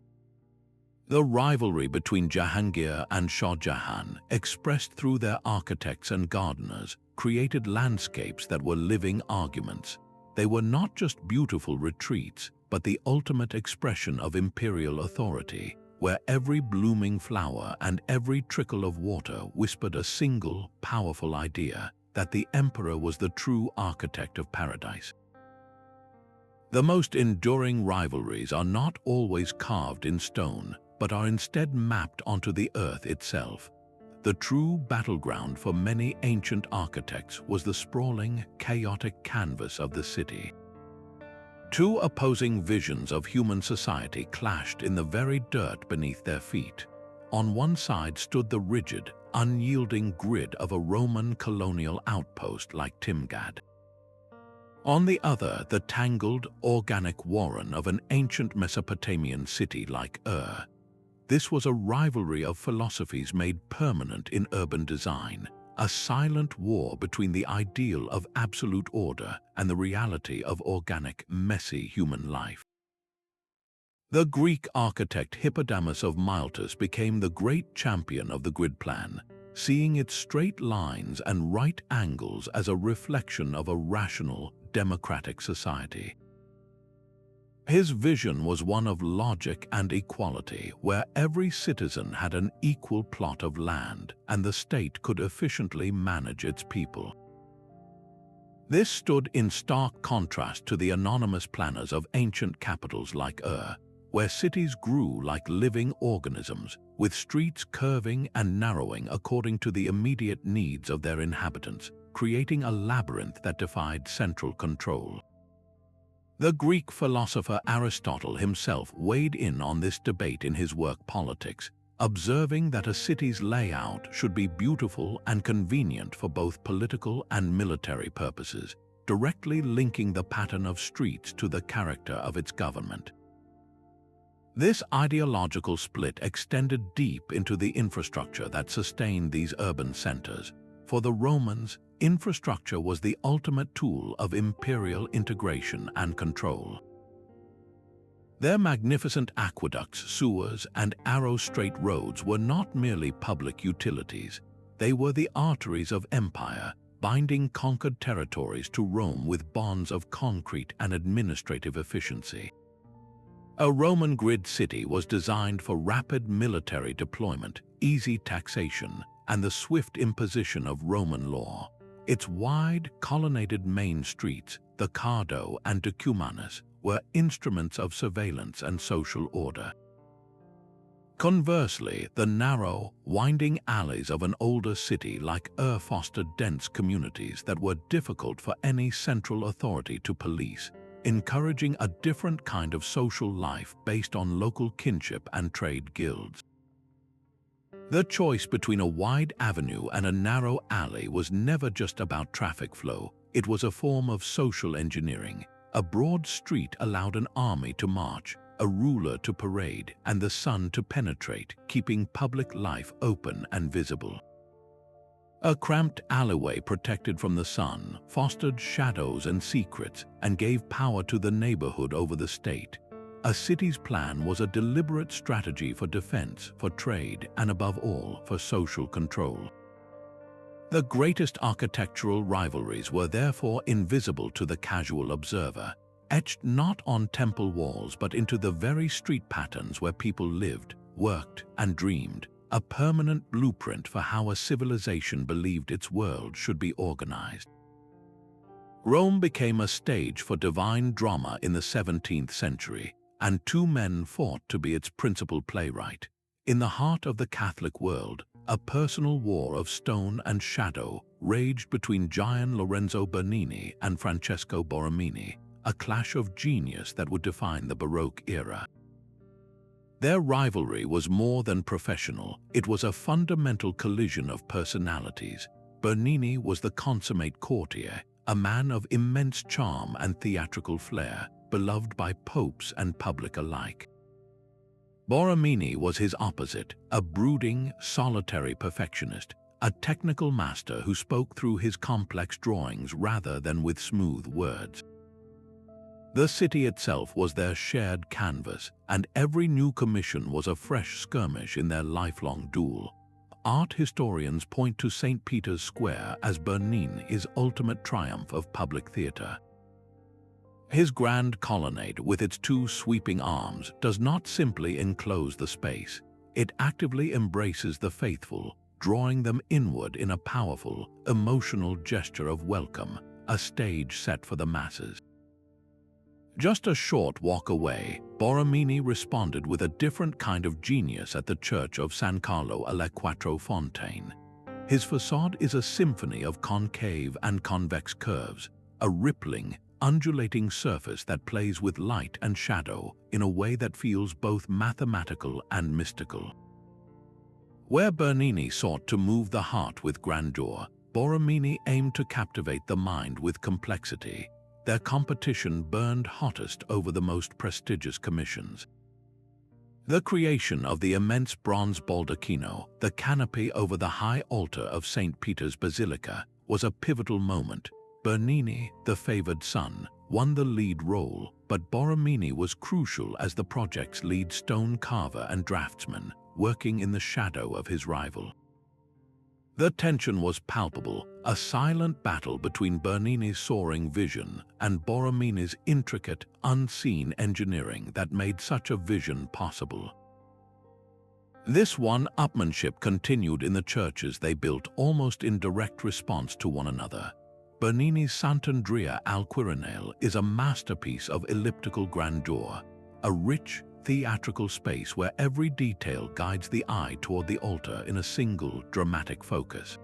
[SPEAKER 1] The rivalry between Jahangir and Shah Jahan, expressed through their architects and gardeners, created landscapes that were living arguments. They were not just beautiful retreats, but the ultimate expression of imperial authority, where every blooming flower and every trickle of water whispered a single, powerful idea, that the emperor was the true architect of paradise. The most enduring rivalries are not always carved in stone, but are instead mapped onto the earth itself. The true battleground for many ancient architects was the sprawling, chaotic canvas of the city. Two opposing visions of human society clashed in the very dirt beneath their feet. On one side stood the rigid, unyielding grid of a Roman colonial outpost like Timgad. On the other, the tangled, organic warren of an ancient Mesopotamian city like Ur. This was a rivalry of philosophies made permanent in urban design, a silent war between the ideal of absolute order and the reality of organic, messy human life. The Greek architect Hippodamus of Miletus became the great champion of the grid plan, seeing its straight lines and right angles as a reflection of a rational, democratic society. His vision was one of logic and equality, where every citizen had an equal plot of land and the state could efficiently manage its people. This stood in stark contrast to the anonymous planners of ancient capitals like Ur, where cities grew like living organisms, with streets curving and narrowing according to the immediate needs of their inhabitants, creating a labyrinth that defied central control. The Greek philosopher Aristotle himself weighed in on this debate in his work Politics, observing that a city's layout should be beautiful and convenient for both political and military purposes, directly linking the pattern of streets to the character of its government. This ideological split extended deep into the infrastructure that sustained these urban centers. For the Romans, infrastructure was the ultimate tool of imperial integration and control. Their magnificent aqueducts, sewers, and arrow-straight roads were not merely public utilities. They were the arteries of empire, binding conquered territories to Rome with bonds of concrete and administrative efficiency. A Roman grid city was designed for rapid military deployment, easy taxation, and the swift imposition of Roman law. Its wide, colonnaded main streets, the Cardo and Decumanus, were instruments of surveillance and social order. Conversely, the narrow, winding alleys of an older city like Ur fostered dense communities that were difficult for any central authority to police, encouraging a different kind of social life based on local kinship and trade guilds. The choice between a wide avenue and a narrow alley was never just about traffic flow. It was a form of social engineering. A broad street allowed an army to march, a ruler to parade, and the sun to penetrate, keeping public life open and visible. A cramped alleyway protected from the sun fostered shadows and secrets and gave power to the neighborhood over the state. A city's plan was a deliberate strategy for defense, for trade, and above all, for social control. The greatest architectural rivalries were therefore invisible to the casual observer, etched not on temple walls but into the very street patterns where people lived, worked, and dreamed, a permanent blueprint for how a civilization believed its world should be organized. Rome became a stage for divine drama in the 17th century, and two men fought to be its principal playwright. In the heart of the Catholic world, a personal war of stone and shadow raged between Gian Lorenzo Bernini and Francesco Borromini, a clash of genius that would define the Baroque era. Their rivalry was more than professional, it was a fundamental collision of personalities. Bernini was the consummate courtier, a man of immense charm and theatrical flair, beloved by popes and public alike. Borromini was his opposite, a brooding, solitary perfectionist, a technical master who spoke through his complex drawings rather than with smooth words. The city itself was their shared canvas, and every new commission was a fresh skirmish in their lifelong duel. Art historians point to St. Peter's Square as Bernini's ultimate triumph of public theater. His grand colonnade, with its two sweeping arms, does not simply enclose the space. It actively embraces the faithful, drawing them inward in a powerful, emotional gesture of welcome, a stage set for the masses. Just a short walk away, Borromini responded with a different kind of genius at the church of San Carlo alle Quattro Fontane. His facade is a symphony of concave and convex curves, a rippling, undulating surface that plays with light and shadow in a way that feels both mathematical and mystical. Where Bernini sought to move the heart with grandeur, Borromini aimed to captivate the mind with complexity. Their competition burned hottest over the most prestigious commissions. The creation of the immense bronze baldacchino, the canopy over the high altar of St. Peter's Basilica, was a pivotal moment. Bernini, the favored son, won the lead role, but Borromini was crucial as the project's lead stone carver and draftsman, working in the shadow of his rival. The tension was palpable, a silent battle between Bernini's soaring vision and Borromini's intricate, unseen engineering that made such a vision possible. This one-upmanship continued in the churches they built almost in direct response to one another. Bernini's Sant'Andrea al Quirinale is a masterpiece of elliptical grandeur, a rich, theatrical space where every detail guides the eye toward the altar in a single, dramatic focus.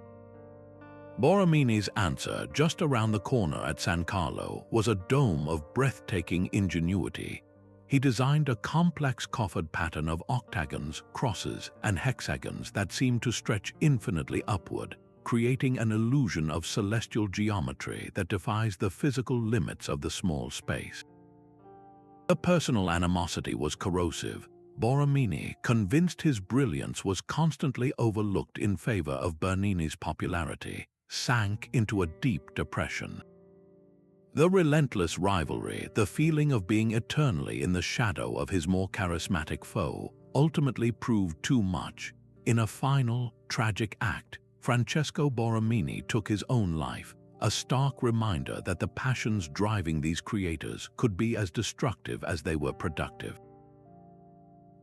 [SPEAKER 1] Borromini's answer, just around the corner at San Carlo, was a dome of breathtaking ingenuity. He designed a complex coffered pattern of octagons, crosses, and hexagons that seemed to stretch infinitely upward, creating an illusion of celestial geometry that defies the physical limits of the small space. The personal animosity was corrosive. Borromini, convinced his brilliance was constantly overlooked in favor of Bernini's popularity, sank into a deep depression. The relentless rivalry, the feeling of being eternally in the shadow of his more charismatic foe, ultimately proved too much. In a final, tragic act, Francesco Borromini took his own life, a stark reminder that the passions driving these creators could be as destructive as they were productive.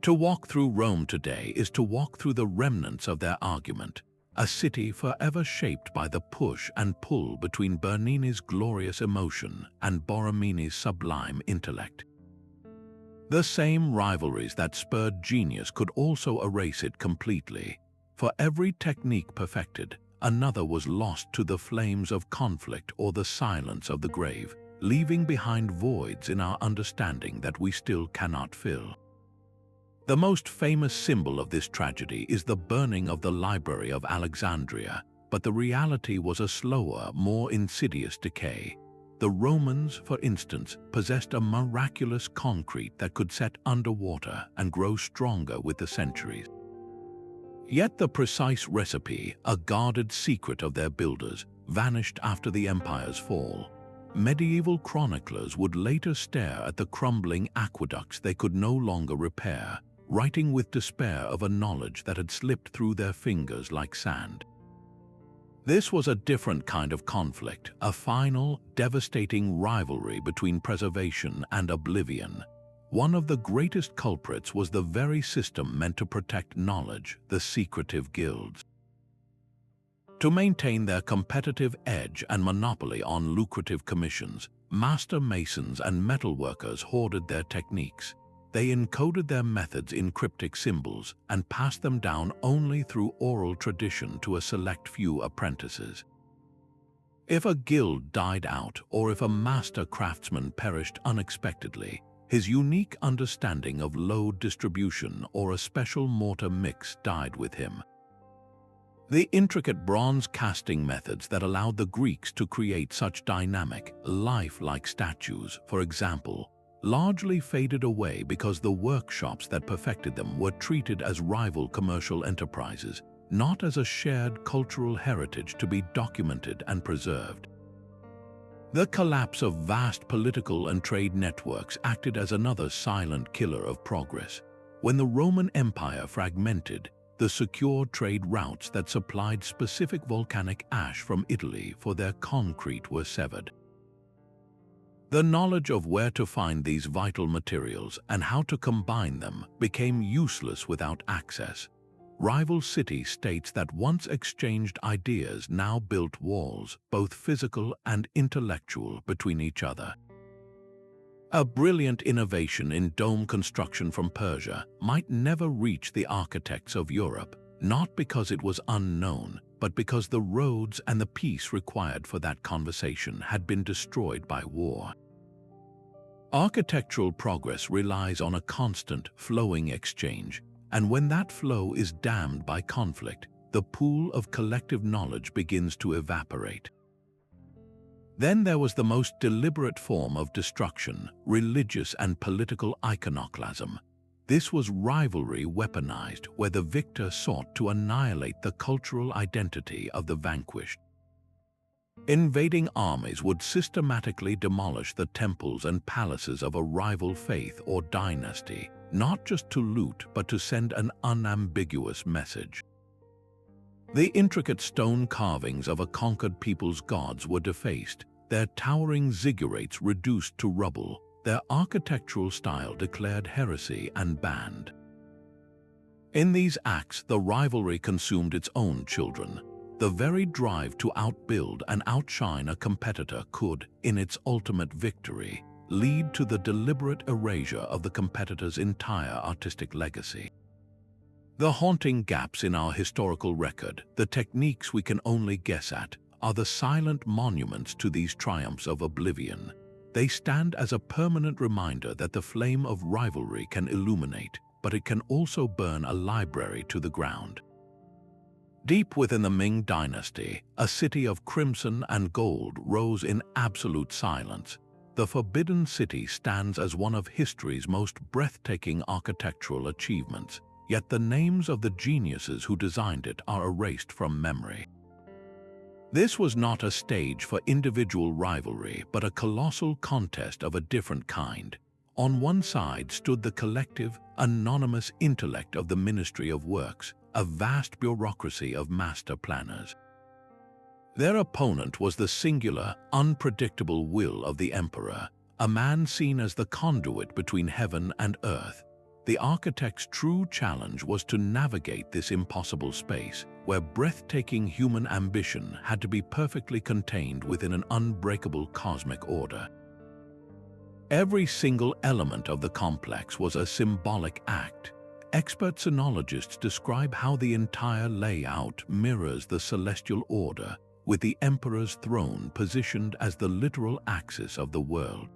[SPEAKER 1] To walk through Rome today is to walk through the remnants of their argument, a city forever shaped by the push and pull between Bernini's glorious emotion and Borromini's sublime intellect. The same rivalries that spurred genius could also erase it completely. For every technique perfected, another was lost to the flames of conflict or the silence of the grave, leaving behind voids in our understanding that we still cannot fill. The most famous symbol of this tragedy is the burning of the Library of Alexandria, but the reality was a slower, more insidious decay. The Romans, for instance, possessed a miraculous concrete that could set underwater and grow stronger with the centuries. Yet the precise recipe, a guarded secret of their builders, vanished after the empire's fall. Medieval chroniclers would later stare at the crumbling aqueducts they could no longer repair, writing with despair of a knowledge that had slipped through their fingers like sand. This was a different kind of conflict, a final, devastating rivalry between preservation and oblivion. One of the greatest culprits was the very system meant to protect knowledge, the secretive guilds. To maintain their competitive edge and monopoly on lucrative commissions, master masons and metalworkers hoarded their techniques. They encoded their methods in cryptic symbols and passed them down only through oral tradition to a select few apprentices. If a guild died out or if a master craftsman perished unexpectedly, his unique understanding of load distribution or a special mortar mix died with him. The intricate bronze casting methods that allowed the Greeks to create such dynamic, lifelike statues, for example, largely faded away because the workshops that perfected them were treated as rival commercial enterprises, not as a shared cultural heritage to be documented and preserved. The collapse of vast political and trade networks acted as another silent killer of progress. When the Roman Empire fragmented, the secure trade routes that supplied specific volcanic ash from Italy for their concrete were severed. The knowledge of where to find these vital materials and how to combine them became useless without access. Rival city-states that once exchanged ideas now built walls, both physical and intellectual, between each other. A brilliant innovation in dome construction from Persia might never reach the architects of Europe, not because it was unknown, but because the roads and the peace required for that conversation had been destroyed by war. Architectural progress relies on a constant, flowing exchange, and when that flow is dammed by conflict, the pool of collective knowledge begins to evaporate. Then there was the most deliberate form of destruction, religious and political iconoclasm. This was rivalry weaponized, where the victor sought to annihilate the cultural identity of the vanquished. Invading armies would systematically demolish the temples and palaces of a rival faith or dynasty, not just to loot but to send an unambiguous message. The intricate stone carvings of a conquered people's gods were defaced, their towering ziggurats reduced to rubble, their architectural style declared heresy and banned. In these acts, the rivalry consumed its own children. The very drive to outbuild and outshine a competitor could, in its ultimate victory, lead to the deliberate erasure of the competitor's entire artistic legacy. The haunting gaps in our historical record, the techniques we can only guess at, are the silent monuments to these triumphs of oblivion. They stand as a permanent reminder that the flame of rivalry can illuminate, but it can also burn a library to the ground. Deep within the Ming dynasty, a city of crimson and gold rose in absolute silence. The Forbidden City stands as one of history's most breathtaking architectural achievements, yet the names of the geniuses who designed it are erased from memory. This was not a stage for individual rivalry, but a colossal contest of a different kind. On one side stood the collective, anonymous intellect of the Ministry of Works, a vast bureaucracy of master planners. Their opponent was the singular, unpredictable will of the emperor, a man seen as the conduit between heaven and earth. The architect's true challenge was to navigate this impossible space, where breathtaking human ambition had to be perfectly contained within an unbreakable cosmic order. Every single element of the complex was a symbolic act. Expert sinologists describe how the entire layout mirrors the celestial order, with the emperor's throne positioned as the literal axis of the world.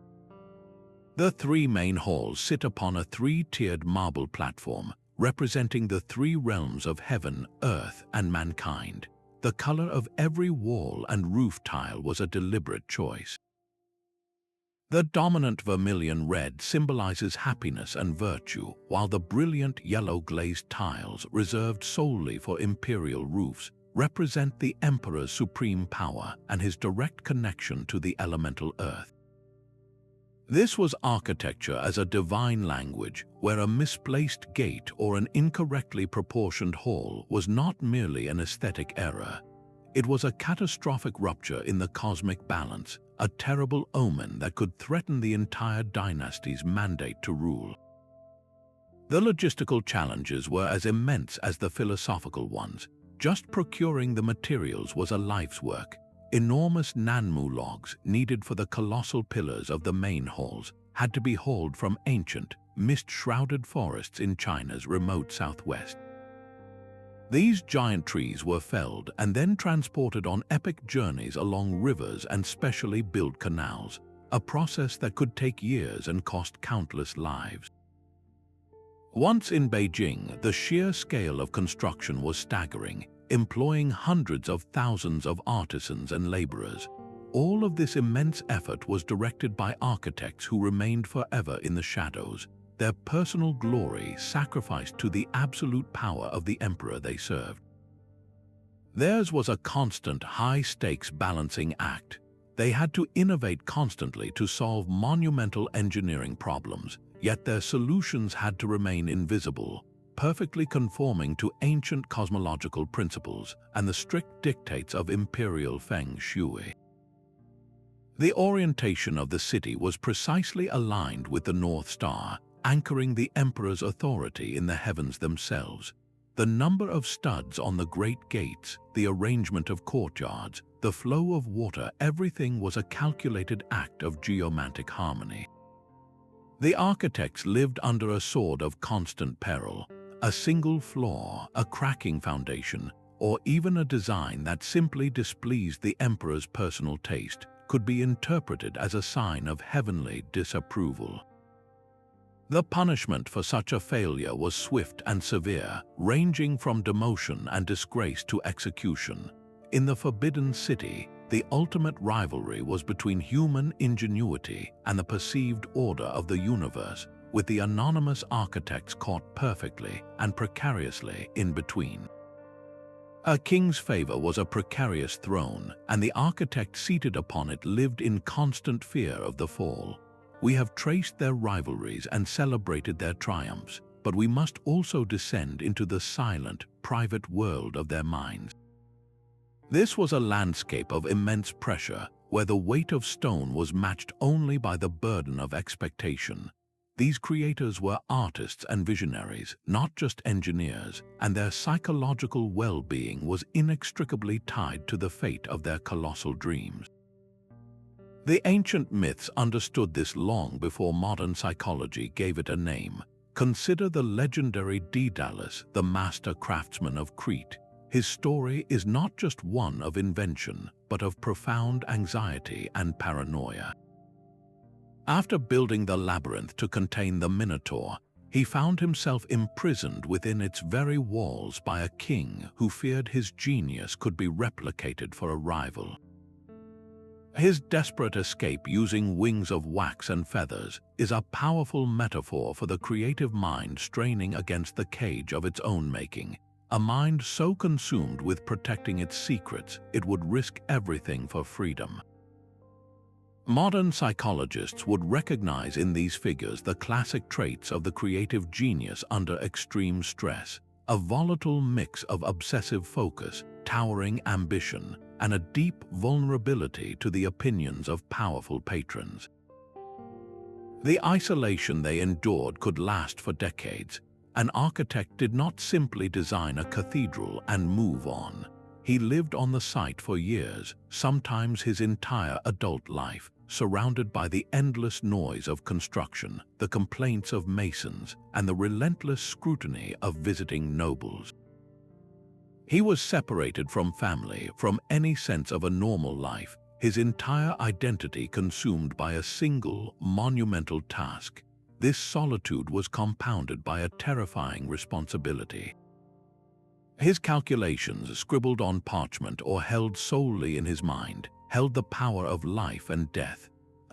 [SPEAKER 1] The three main halls sit upon a three-tiered marble platform, representing the three realms of heaven, earth, and mankind. The color of every wall and roof tile was a deliberate choice. The dominant vermilion red symbolizes happiness and virtue, while the brilliant yellow glazed tiles, reserved solely for imperial roofs, represent the emperor's supreme power and his direct connection to the elemental earth. This was architecture as a divine language, where a misplaced gate or an incorrectly proportioned hall was not merely an aesthetic error. It was a catastrophic rupture in the cosmic balance, a terrible omen that could threaten the entire dynasty's mandate to rule. The logistical challenges were as immense as the philosophical ones. Just procuring the materials was a life's work. Enormous Nanmu logs needed for the colossal pillars of the main halls had to be hauled from ancient, mist-shrouded forests in China's remote southwest. These giant trees were felled and then transported on epic journeys along rivers and specially built canals, a process that could take years and cost countless lives. Once in Beijing, the sheer scale of construction was staggering, employing hundreds of thousands of artisans and laborers. All of this immense effort was directed by architects who remained forever in the shadows, their personal glory sacrificed to the absolute power of the emperor they served. Theirs was a constant, high-stakes balancing act. They had to innovate constantly to solve monumental engineering problems, yet their solutions had to remain invisible, perfectly conforming to ancient cosmological principles and the strict dictates of imperial feng shui. The orientation of the city was precisely aligned with the North Star, anchoring the emperor's authority in the heavens themselves. The number of studs on the great gates, the arrangement of courtyards, the flow of water, everything was a calculated act of geomantic harmony. The architects lived under a sword of constant peril. A single flaw, a cracking foundation, or even a design that simply displeased the emperor's personal taste could be interpreted as a sign of heavenly disapproval. The punishment for such a failure was swift and severe, ranging from demotion and disgrace to execution. In the Forbidden City, the ultimate rivalry was between human ingenuity and the perceived order of the universe, with the anonymous architects caught perfectly and precariously in between. A king's favor was a precarious throne, and the architect seated upon it lived in constant fear of the fall. We have traced their rivalries and celebrated their triumphs, but we must also descend into the silent, private world of their minds. This was a landscape of immense pressure, where the weight of stone was matched only by the burden of expectation. These creators were artists and visionaries, not just engineers, and their psychological well-being was inextricably tied to the fate of their colossal dreams. The ancient myths understood this long before modern psychology gave it a name. Consider the legendary Daedalus, the master craftsman of Crete. His story is not just one of invention, but of profound anxiety and paranoia. After building the labyrinth to contain the Minotaur, he found himself imprisoned within its very walls by a king who feared his genius could be replicated for a rival. His desperate escape using wings of wax and feathers is a powerful metaphor for the creative mind straining against the cage of its own making, a mind so consumed with protecting its secrets it would risk everything for freedom. Modern psychologists would recognize in these figures the classic traits of the creative genius under extreme stress, a volatile mix of obsessive focus, towering ambition, and a deep vulnerability to the opinions of powerful patrons. The isolation they endured could last for decades. An architect did not simply design a cathedral and move on. He lived on the site for years, sometimes his entire adult life, surrounded by the endless noise of construction, the complaints of masons, and the relentless scrutiny of visiting nobles. He was separated from family, from any sense of a normal life, his entire identity consumed by a single, monumental task. This solitude was compounded by a terrifying responsibility. His calculations, scribbled on parchment or held solely in his mind, held the power of life and death.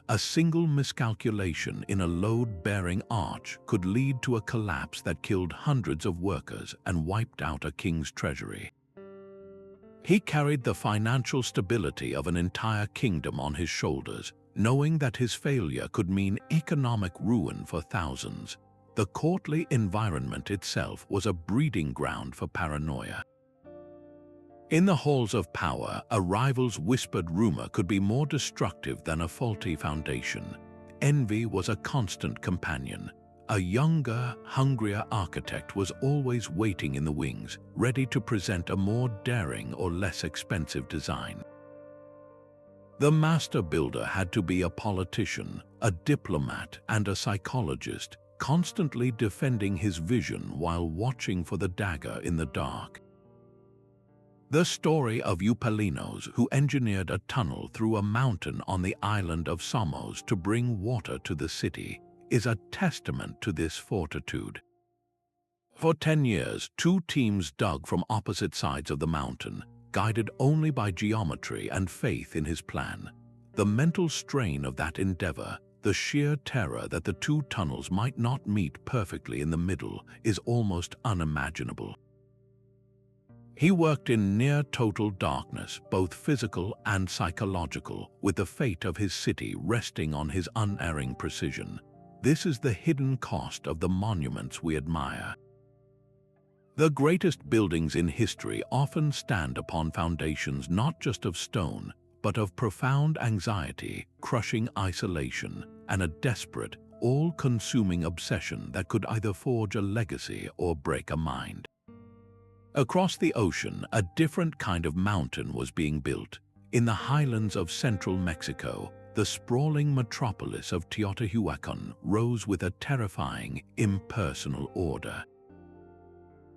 [SPEAKER 1] A single miscalculation in a load-bearing arch could lead to a collapse that killed hundreds of workers and wiped out a king's treasury. He carried the financial stability of an entire kingdom on his shoulders, knowing that his failure could mean economic ruin for thousands. The courtly environment itself was a breeding ground for paranoia. In the halls of power, a rival's whispered rumor could be more destructive than a faulty foundation. Envy was a constant companion. A younger, hungrier architect was always waiting in the wings, ready to present a more daring or less expensive design. The master builder had to be a politician, a diplomat, and a psychologist, constantly defending his vision while watching for the dagger in the dark. The story of Eupalinos, who engineered a tunnel through a mountain on the island of Samos to bring water to the city, is a testament to this fortitude. For 10 years, two teams dug from opposite sides of the mountain, guided only by geometry and faith in his plan. The mental strain of that endeavor, the sheer terror that the two tunnels might not meet perfectly in the middle, is almost unimaginable. He worked in near-total darkness, both physical and psychological, with the fate of his city resting on his unerring precision. This is the hidden cost of the monuments we admire. The greatest buildings in history often stand upon foundations not just of stone, but of profound anxiety, crushing isolation, and a desperate, all-consuming obsession that could either forge a legacy or break a mind. Across the ocean, a different kind of mountain was being built. In the highlands of central Mexico, the sprawling metropolis of Teotihuacan rose with a terrifying, impersonal order.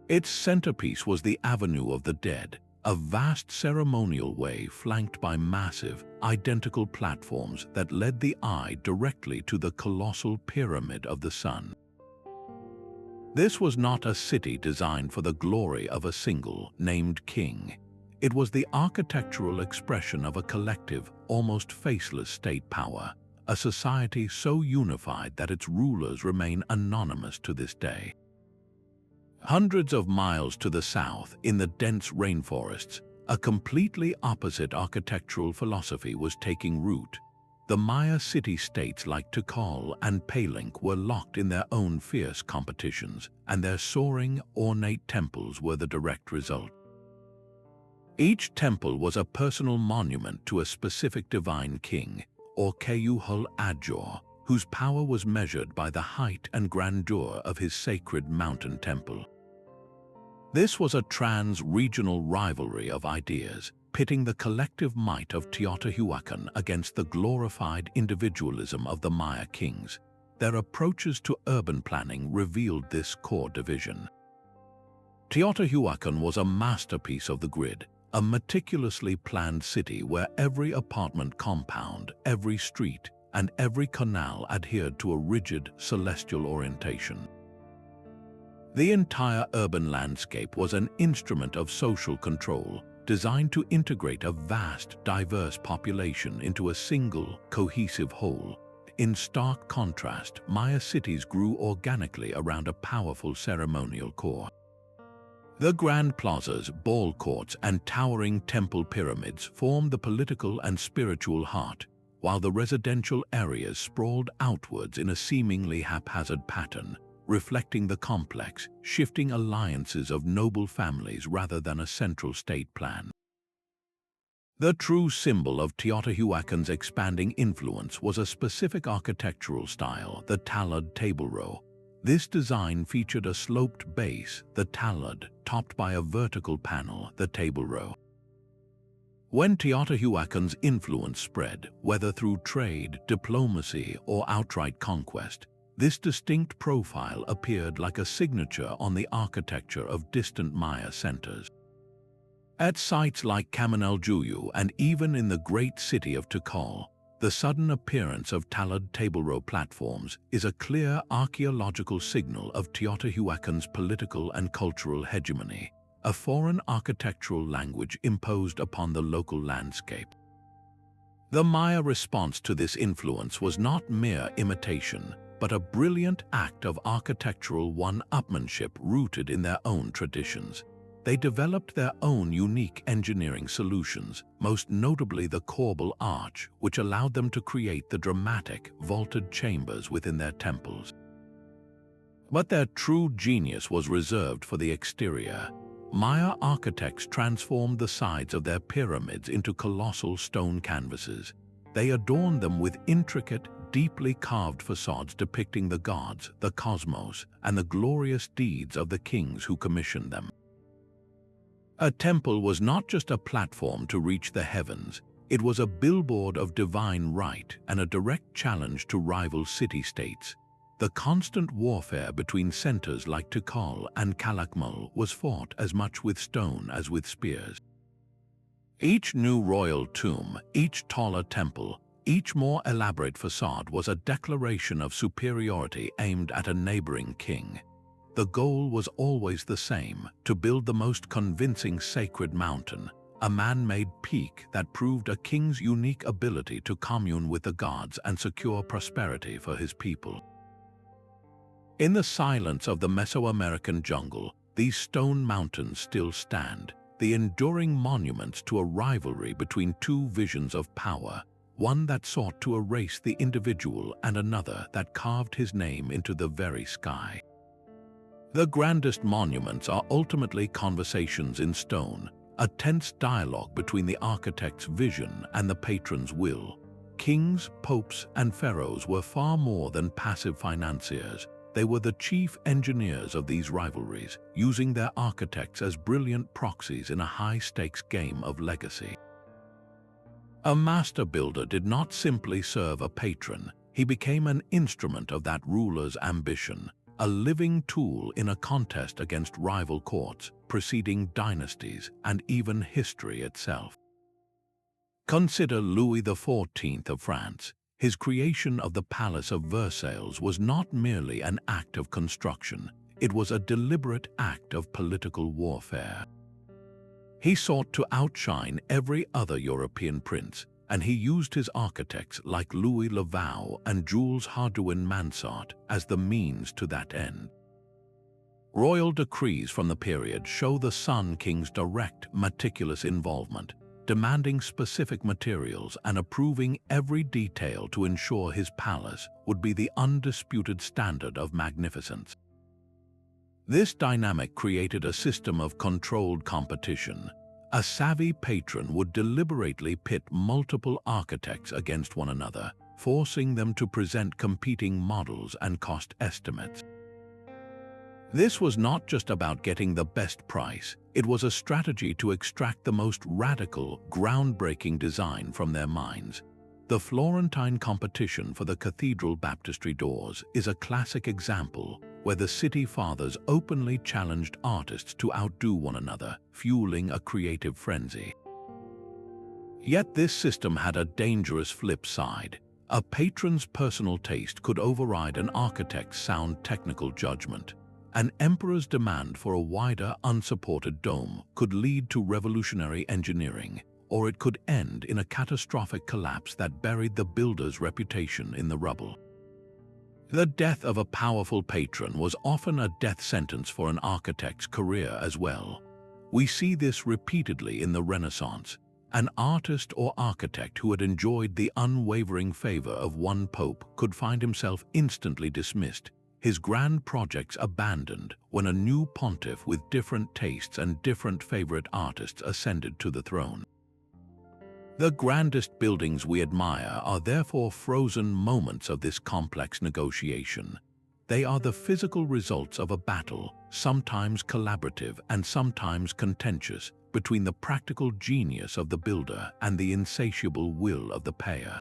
[SPEAKER 1] Its centerpiece was the Avenue of the Dead, a vast ceremonial way flanked by massive, identical platforms that led the eye directly to the colossal Pyramid of the Sun. This was not a city designed for the glory of a single, named king. It was the architectural expression of a collective, almost faceless state power, a society so unified that its rulers remain anonymous to this day. Hundreds of miles to the south, in the dense rainforests, a completely opposite architectural philosophy was taking root. The Maya city-states like Tikal and Palenque were locked in their own fierce competitions, and their soaring, ornate temples were the direct result. Each temple was a personal monument to a specific divine king, or Keyuhul Adjor, whose power was measured by the height and grandeur of his sacred mountain temple. This was a trans-regional rivalry of ideas, pitting the collective might of Teotihuacan against the glorified individualism of the Maya kings. Their approaches to urban planning revealed this core division. Teotihuacan was a masterpiece of the grid, a meticulously planned city where every apartment compound, every street, and every canal adhered to a rigid, celestial orientation. The entire urban landscape was an instrument of social control, designed to integrate a vast, diverse population into a single, cohesive whole. In stark contrast, Maya cities grew organically around a powerful ceremonial core. The grand plazas, ball courts, and towering temple pyramids formed the political and spiritual heart, while the residential areas sprawled outwards in a seemingly haphazard pattern, reflecting the complex, shifting alliances of noble families rather than a central state plan. The true symbol of Teotihuacan's expanding influence was a specific architectural style, the talud table row. This design featured a sloped base, the talud, topped by a vertical panel, the table row. When Teotihuacan's influence spread, whether through trade, diplomacy, or outright conquest, this distinct profile appeared like a signature on the architecture of distant Maya centers. At sites like Kaminaljuyu and even in the great city of Tikal, the sudden appearance of talud table row platforms is a clear archaeological signal of Teotihuacan's political and cultural hegemony, a foreign architectural language imposed upon the local landscape. The Maya response to this influence was not mere imitation, but a brilliant act of architectural one-upmanship rooted in their own traditions. They developed their own unique engineering solutions, most notably the corbel arch, which allowed them to create the dramatic, vaulted chambers within their temples. But their true genius was reserved for the exterior. Maya architects transformed the sides of their pyramids into colossal stone canvases. They adorned them with intricate, deeply carved facades depicting the gods, the cosmos, and the glorious deeds of the kings who commissioned them. A temple was not just a platform to reach the heavens, it was a billboard of divine right and a direct challenge to rival city-states. The constant warfare between centers like Tikal and Calakmul was fought as much with stone as with spears. Each new royal tomb, each taller temple, each more elaborate facade was a declaration of superiority aimed at a neighboring king. The goal was always the same, to build the most convincing sacred mountain, a man-made peak that proved a king's unique ability to commune with the gods and secure prosperity for his people. In the silence of the Mesoamerican jungle, these stone mountains still stand, the enduring monuments to a rivalry between two visions of power, one that sought to erase the individual and another that carved his name into the very sky. The grandest monuments are ultimately conversations in stone, a tense dialogue between the architect's vision and the patron's will. Kings, popes, and pharaohs were far more than passive financiers. They were the chief engineers of these rivalries, using their architects as brilliant proxies in a high-stakes game of legacy. A master builder did not simply serve a patron, he became an instrument of that ruler's ambition, a living tool in a contest against rival courts, preceding dynasties, and even history itself. Consider Louis XIV of France. His creation of the Palace of Versailles was not merely an act of construction, it was a deliberate act of political warfare. He sought to outshine every other European prince, and he used his architects like Louis le Vau and Jules Hardouin Mansart as the means to that end. Royal decrees from the period show the Sun King's direct, meticulous involvement, demanding specific materials and approving every detail to ensure his palace would be the undisputed standard of magnificence. This dynamic created a system of controlled competition. A savvy patron would deliberately pit multiple architects against one another, forcing them to present competing models and cost estimates. This was not just about getting the best price, it was a strategy to extract the most radical, groundbreaking design from their minds. The Florentine competition for the cathedral baptistry doors is a classic example where the city fathers openly challenged artists to outdo one another, fueling a creative frenzy. Yet this system had a dangerous flip side. A patron's personal taste could override an architect's sound technical judgment. An emperor's demand for a wider, unsupported dome could lead to revolutionary engineering, or it could end in a catastrophic collapse that buried the builder's reputation in the rubble. The death of a powerful patron was often a death sentence for an architect's career as well. We see this repeatedly in the Renaissance. An artist or architect who had enjoyed the unwavering favor of one pope could find himself instantly dismissed, his grand projects abandoned when a new pontiff with different tastes and different favorite artists ascended to the throne. The grandest buildings we admire are therefore frozen moments of this complex negotiation. They are the physical results of a battle, sometimes collaborative and sometimes contentious, between the practical genius of the builder and the insatiable will of the payer.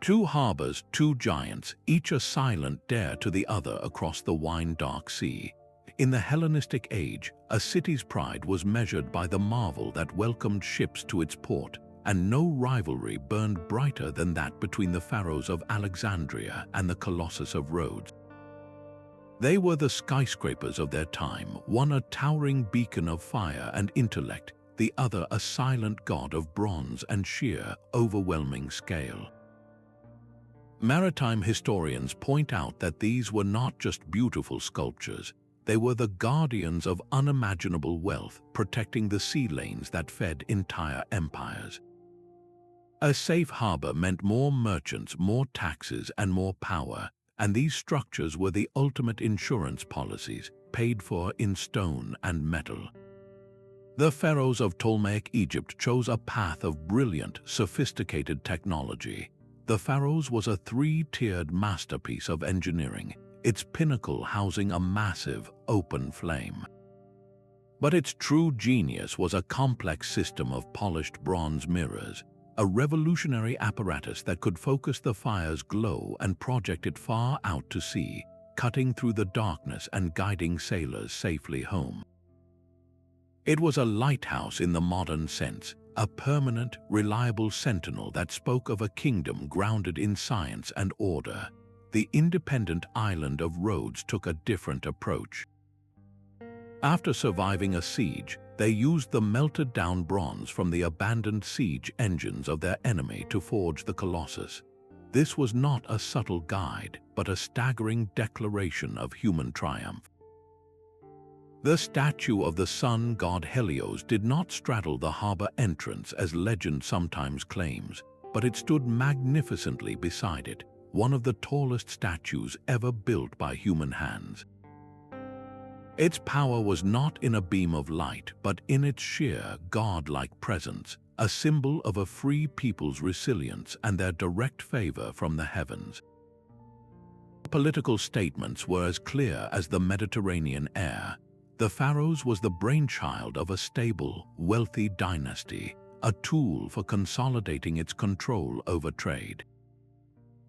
[SPEAKER 1] Two harbors, two giants, each a silent dare to the other across the wine-dark sea. In the Hellenistic age, a city's pride was measured by the marvel that welcomed ships to its port, and no rivalry burned brighter than that between the pharaohs of Alexandria and the Colossus of Rhodes. They were the skyscrapers of their time, one a towering beacon of fire and intellect, the other a silent god of bronze and sheer, overwhelming scale. Maritime historians point out that these were not just beautiful sculptures, they were the guardians of unimaginable wealth, protecting the sea lanes that fed entire empires. A safe harbor meant more merchants, more taxes, and more power, and these structures were the ultimate insurance policies, paid for in stone and metal. The pharaohs of Ptolemaic Egypt chose a path of brilliant, sophisticated technology. The Pharaohs was a three-tiered masterpiece of engineering, its pinnacle housing a massive, open flame. But its true genius was a complex system of polished bronze mirrors, a revolutionary apparatus that could focus the fire's glow and project it far out to sea, cutting through the darkness and guiding sailors safely home. It was a lighthouse in the modern sense, a permanent, reliable sentinel that spoke of a kingdom grounded in science and order. The independent island of Rhodes took a different approach. After surviving a siege, they used the melted-down bronze from the abandoned siege engines of their enemy to forge the Colossus. This was not a subtle guide, but a staggering declaration of human triumph. The statue of the sun god Helios did not straddle the harbor entrance as legend sometimes claims, but it stood magnificently beside it, one of the tallest statues ever built by human hands. Its power was not in a beam of light, but in its sheer, god-like presence, a symbol of a free people's resilience and their direct favor from the heavens. Political statements were as clear as the Mediterranean air. The pharaohs was the brainchild of a stable, wealthy dynasty, a tool for consolidating its control over trade.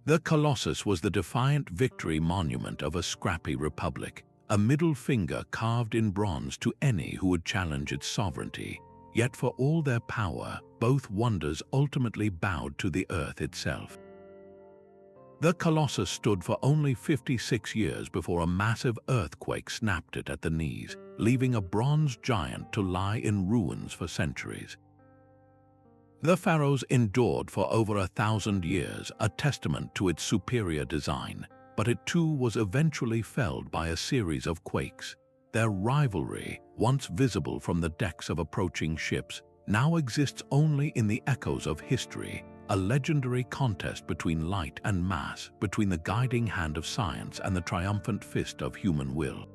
[SPEAKER 1] The Colossus was the defiant victory monument of a scrappy republic, a middle finger carved in bronze to any who would challenge its sovereignty. Yet for all their power, both wonders ultimately bowed to the earth itself. The Colossus stood for only 56 years before a massive earthquake snapped it at the knees, leaving a bronze giant to lie in ruins for centuries. The pharaohs endured for over 1,000 years, a testament to its superior design, but it too was eventually felled by a series of quakes. Their rivalry, once visible from the decks of approaching ships, now exists only in the echoes of history, a legendary contest between light and mass, between the guiding hand of science and the triumphant fist of human will.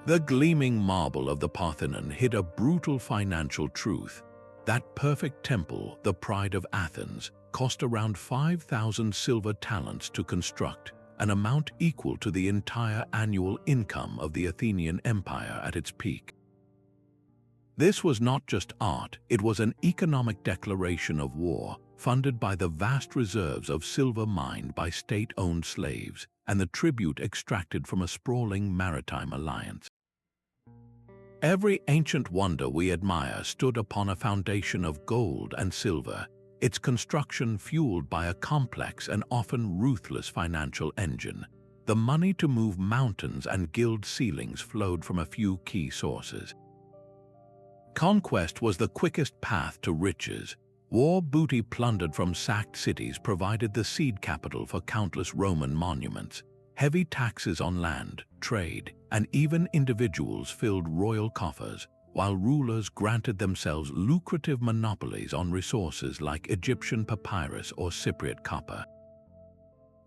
[SPEAKER 1] The gleaming marble of the Parthenon hid a brutal financial truth. That perfect temple, the pride of Athens, cost around 5,000 silver talents to construct, an amount equal to the entire annual income of the Athenian Empire at its peak. This was not just art, it was an economic declaration of war, funded by the vast reserves of silver mined by state-owned slaves and the tribute extracted from a sprawling maritime alliance. Every ancient wonder we admire stood upon a foundation of gold and silver, its construction fueled by a complex and often ruthless financial engine. The money to move mountains and gild ceilings flowed from a few key sources. Conquest was the quickest path to riches. War booty plundered from sacked cities provided the seed capital for countless Roman monuments. Heavy taxes on land, trade, and even individuals filled royal coffers, while rulers granted themselves lucrative monopolies on resources like Egyptian papyrus or Cypriot copper.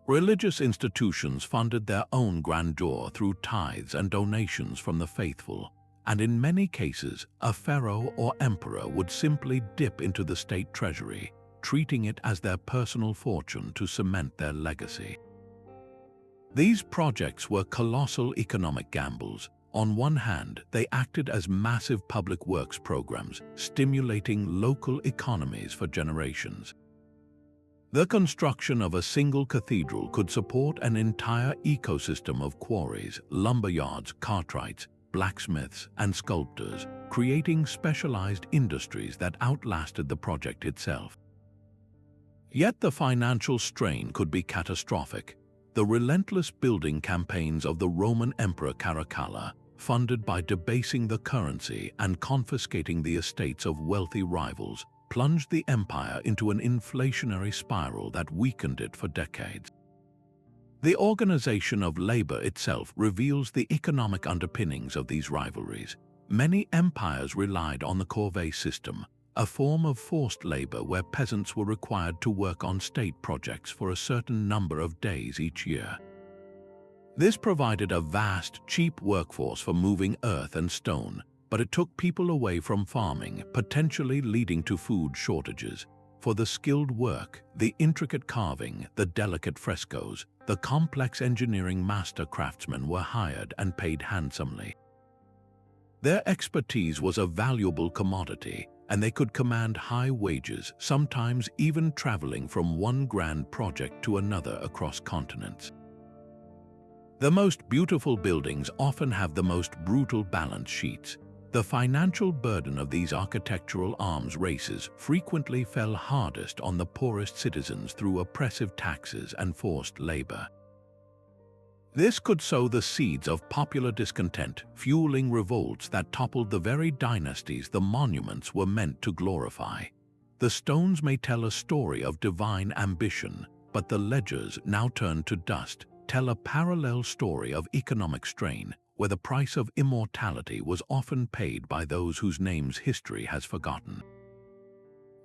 [SPEAKER 1] Religious institutions funded their own grandeur through tithes and donations from the faithful, and in many cases, a pharaoh or emperor would simply dip into the state treasury, treating it as their personal fortune to cement their legacy. These projects were colossal economic gambles. On one hand, they acted as massive public works programs, stimulating local economies for generations. The construction of a single cathedral could support an entire ecosystem of quarries, lumberyards, cartwrights, blacksmiths, and sculptors, creating specialized industries that outlasted the project itself. Yet the financial strain could be catastrophic. The relentless building campaigns of the Roman Emperor Caracalla, funded by debasing the currency and confiscating the estates of wealthy rivals, plunged the empire into an inflationary spiral that weakened it for decades. The organization of labor itself reveals the economic underpinnings of these rivalries. Many empires relied on the corvée system, a form of forced labor where peasants were required to work on state projects for a certain number of days each year. This provided a vast, cheap workforce for moving earth and stone, but it took people away from farming, potentially leading to food shortages. For the skilled work, the intricate carving, the delicate frescoes, the complex engineering master craftsmen were hired and paid handsomely. Their expertise was a valuable commodity, and they could command high wages, sometimes even traveling from one grand project to another across continents. The most beautiful buildings often have the most brutal balance sheets. The financial burden of these architectural arms races frequently fell hardest on the poorest citizens through oppressive taxes and forced labor. This could sow the seeds of popular discontent, fueling revolts that toppled the very dynasties the monuments were meant to glorify. The stones may tell a story of divine ambition, but the ledgers, now turned to dust, tell a parallel story of economic strain, where the price of immortality was often paid by those whose names history has forgotten.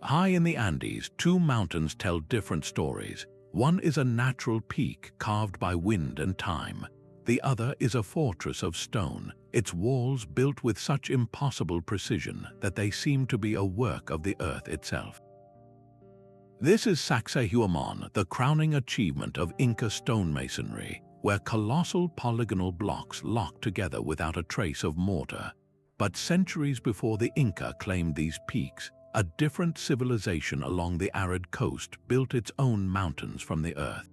[SPEAKER 1] High in the Andes, two mountains tell different stories. One is a natural peak carved by wind and time. The other is a fortress of stone, its walls built with such impossible precision that they seem to be a work of the earth itself. This is Sacsayhuaman, the crowning achievement of Inca stonemasonry, where colossal polygonal blocks lock together without a trace of mortar. But centuries before the Inca claimed these peaks, a different civilization along the arid coast built its own mountains from the earth.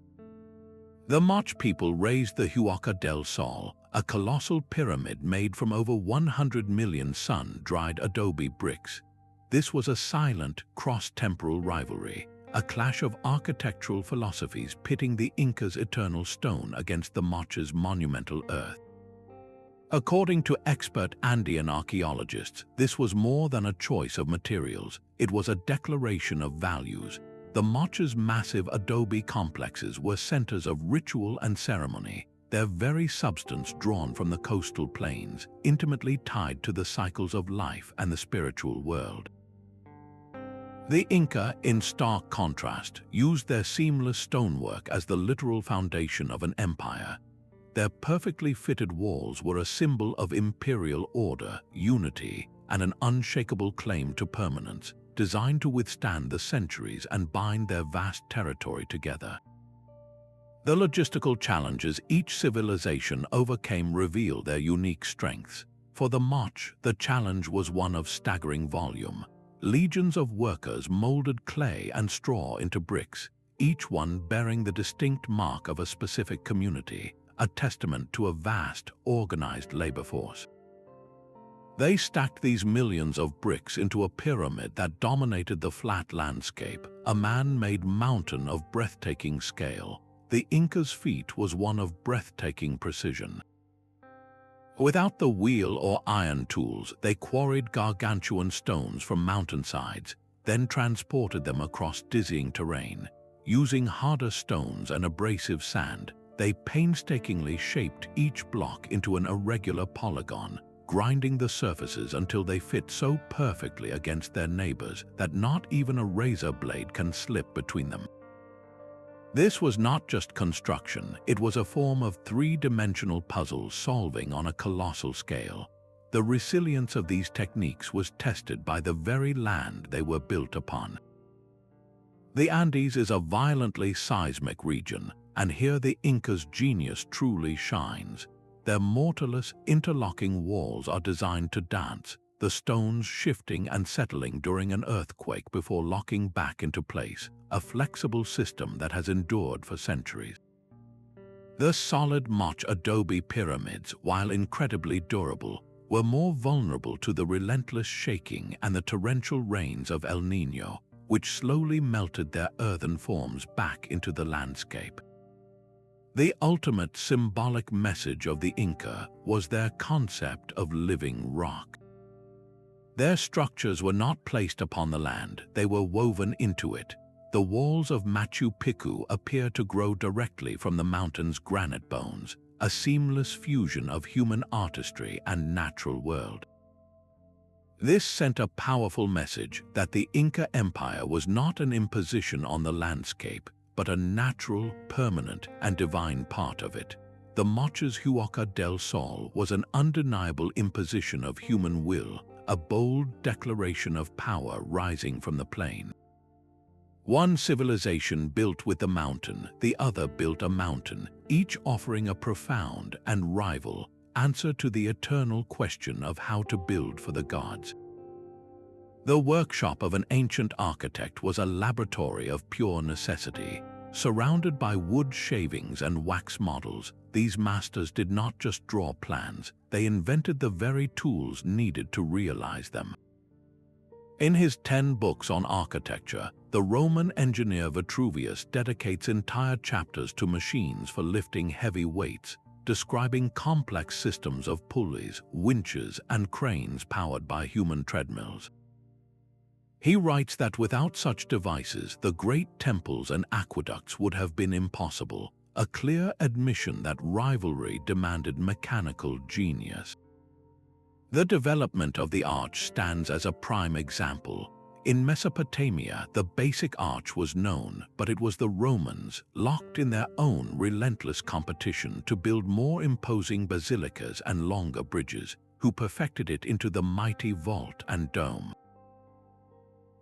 [SPEAKER 1] The Moche people raised the Huaca del Sol, a colossal pyramid made from over 100 million sun-dried adobe bricks. This was a silent, cross-temporal rivalry, a clash of architectural philosophies pitting the Inca's eternal stone against the Moche's monumental earth. According to expert Andean archaeologists, this was more than a choice of materials, it was a declaration of values. The Moche's massive adobe complexes were centers of ritual and ceremony, their very substance drawn from the coastal plains, intimately tied to the cycles of life and the spiritual world. The Inca, in stark contrast, used their seamless stonework as the literal foundation of an empire. Their perfectly fitted walls were a symbol of imperial order, unity, and an unshakable claim to permanence, designed to withstand the centuries and bind their vast territory together. The logistical challenges each civilization overcame reveal their unique strengths. For the Moche, the challenge was one of staggering volume. Legions of workers molded clay and straw into bricks, each one bearing the distinct mark of a specific community, a testament to a vast, organized labor force. They stacked these millions of bricks into a pyramid that dominated the flat landscape, a man-made mountain of breathtaking scale. The Inca's feat was one of breathtaking precision. Without the wheel or iron tools, they quarried gargantuan stones from mountainsides, then transported them across dizzying terrain. Using harder stones and abrasive sand, they painstakingly shaped each block into an irregular polygon, grinding the surfaces until they fit so perfectly against their neighbors that not even a razor blade can slip between them. This was not just construction, it was a form of three-dimensional puzzle solving on a colossal scale. The resilience of these techniques was tested by the very land they were built upon. The Andes is a violently seismic region, and here the Inca's genius truly shines. Their mortarless, interlocking walls are designed to dance, the stones shifting and settling during an earthquake before locking back into place, a flexible system that has endured for centuries. The solid Moche adobe pyramids, while incredibly durable, were more vulnerable to the relentless shaking and the torrential rains of El Niño, which slowly melted their earthen forms back into the landscape. The ultimate symbolic message of the Inca was their concept of living rock. Their structures were not placed upon the land, they were woven into it. The walls of Machu Picchu appear to grow directly from the mountain's granite bones, a seamless fusion of human artistry and natural world. This sent a powerful message that the Inca Empire was not an imposition on the landscape, but a natural, permanent, and divine part of it. The Moche's Huaca del Sol was an undeniable imposition of human will, a bold declaration of power rising from the plain. One civilization built with the mountain, the other built a mountain, each offering a profound and rival answer to the eternal question of how to build for the gods. The workshop of an ancient architect was a laboratory of pure necessity. Surrounded by wood shavings and wax models, these masters did not just draw plans, they invented the very tools needed to realize them. In his 10 books on architecture, the Roman engineer Vitruvius dedicates entire chapters to machines for lifting heavy weights, describing complex systems of pulleys, winches, and cranes powered by human treadmills. He writes that without such devices, the great temples and aqueducts would have been impossible, a clear admission that rivalry demanded mechanical genius. The development of the arch stands as a prime example. In Mesopotamia, the basic arch was known, but it was the Romans, locked in their own relentless competition to build more imposing basilicas and longer bridges, who perfected it into the mighty vault and dome.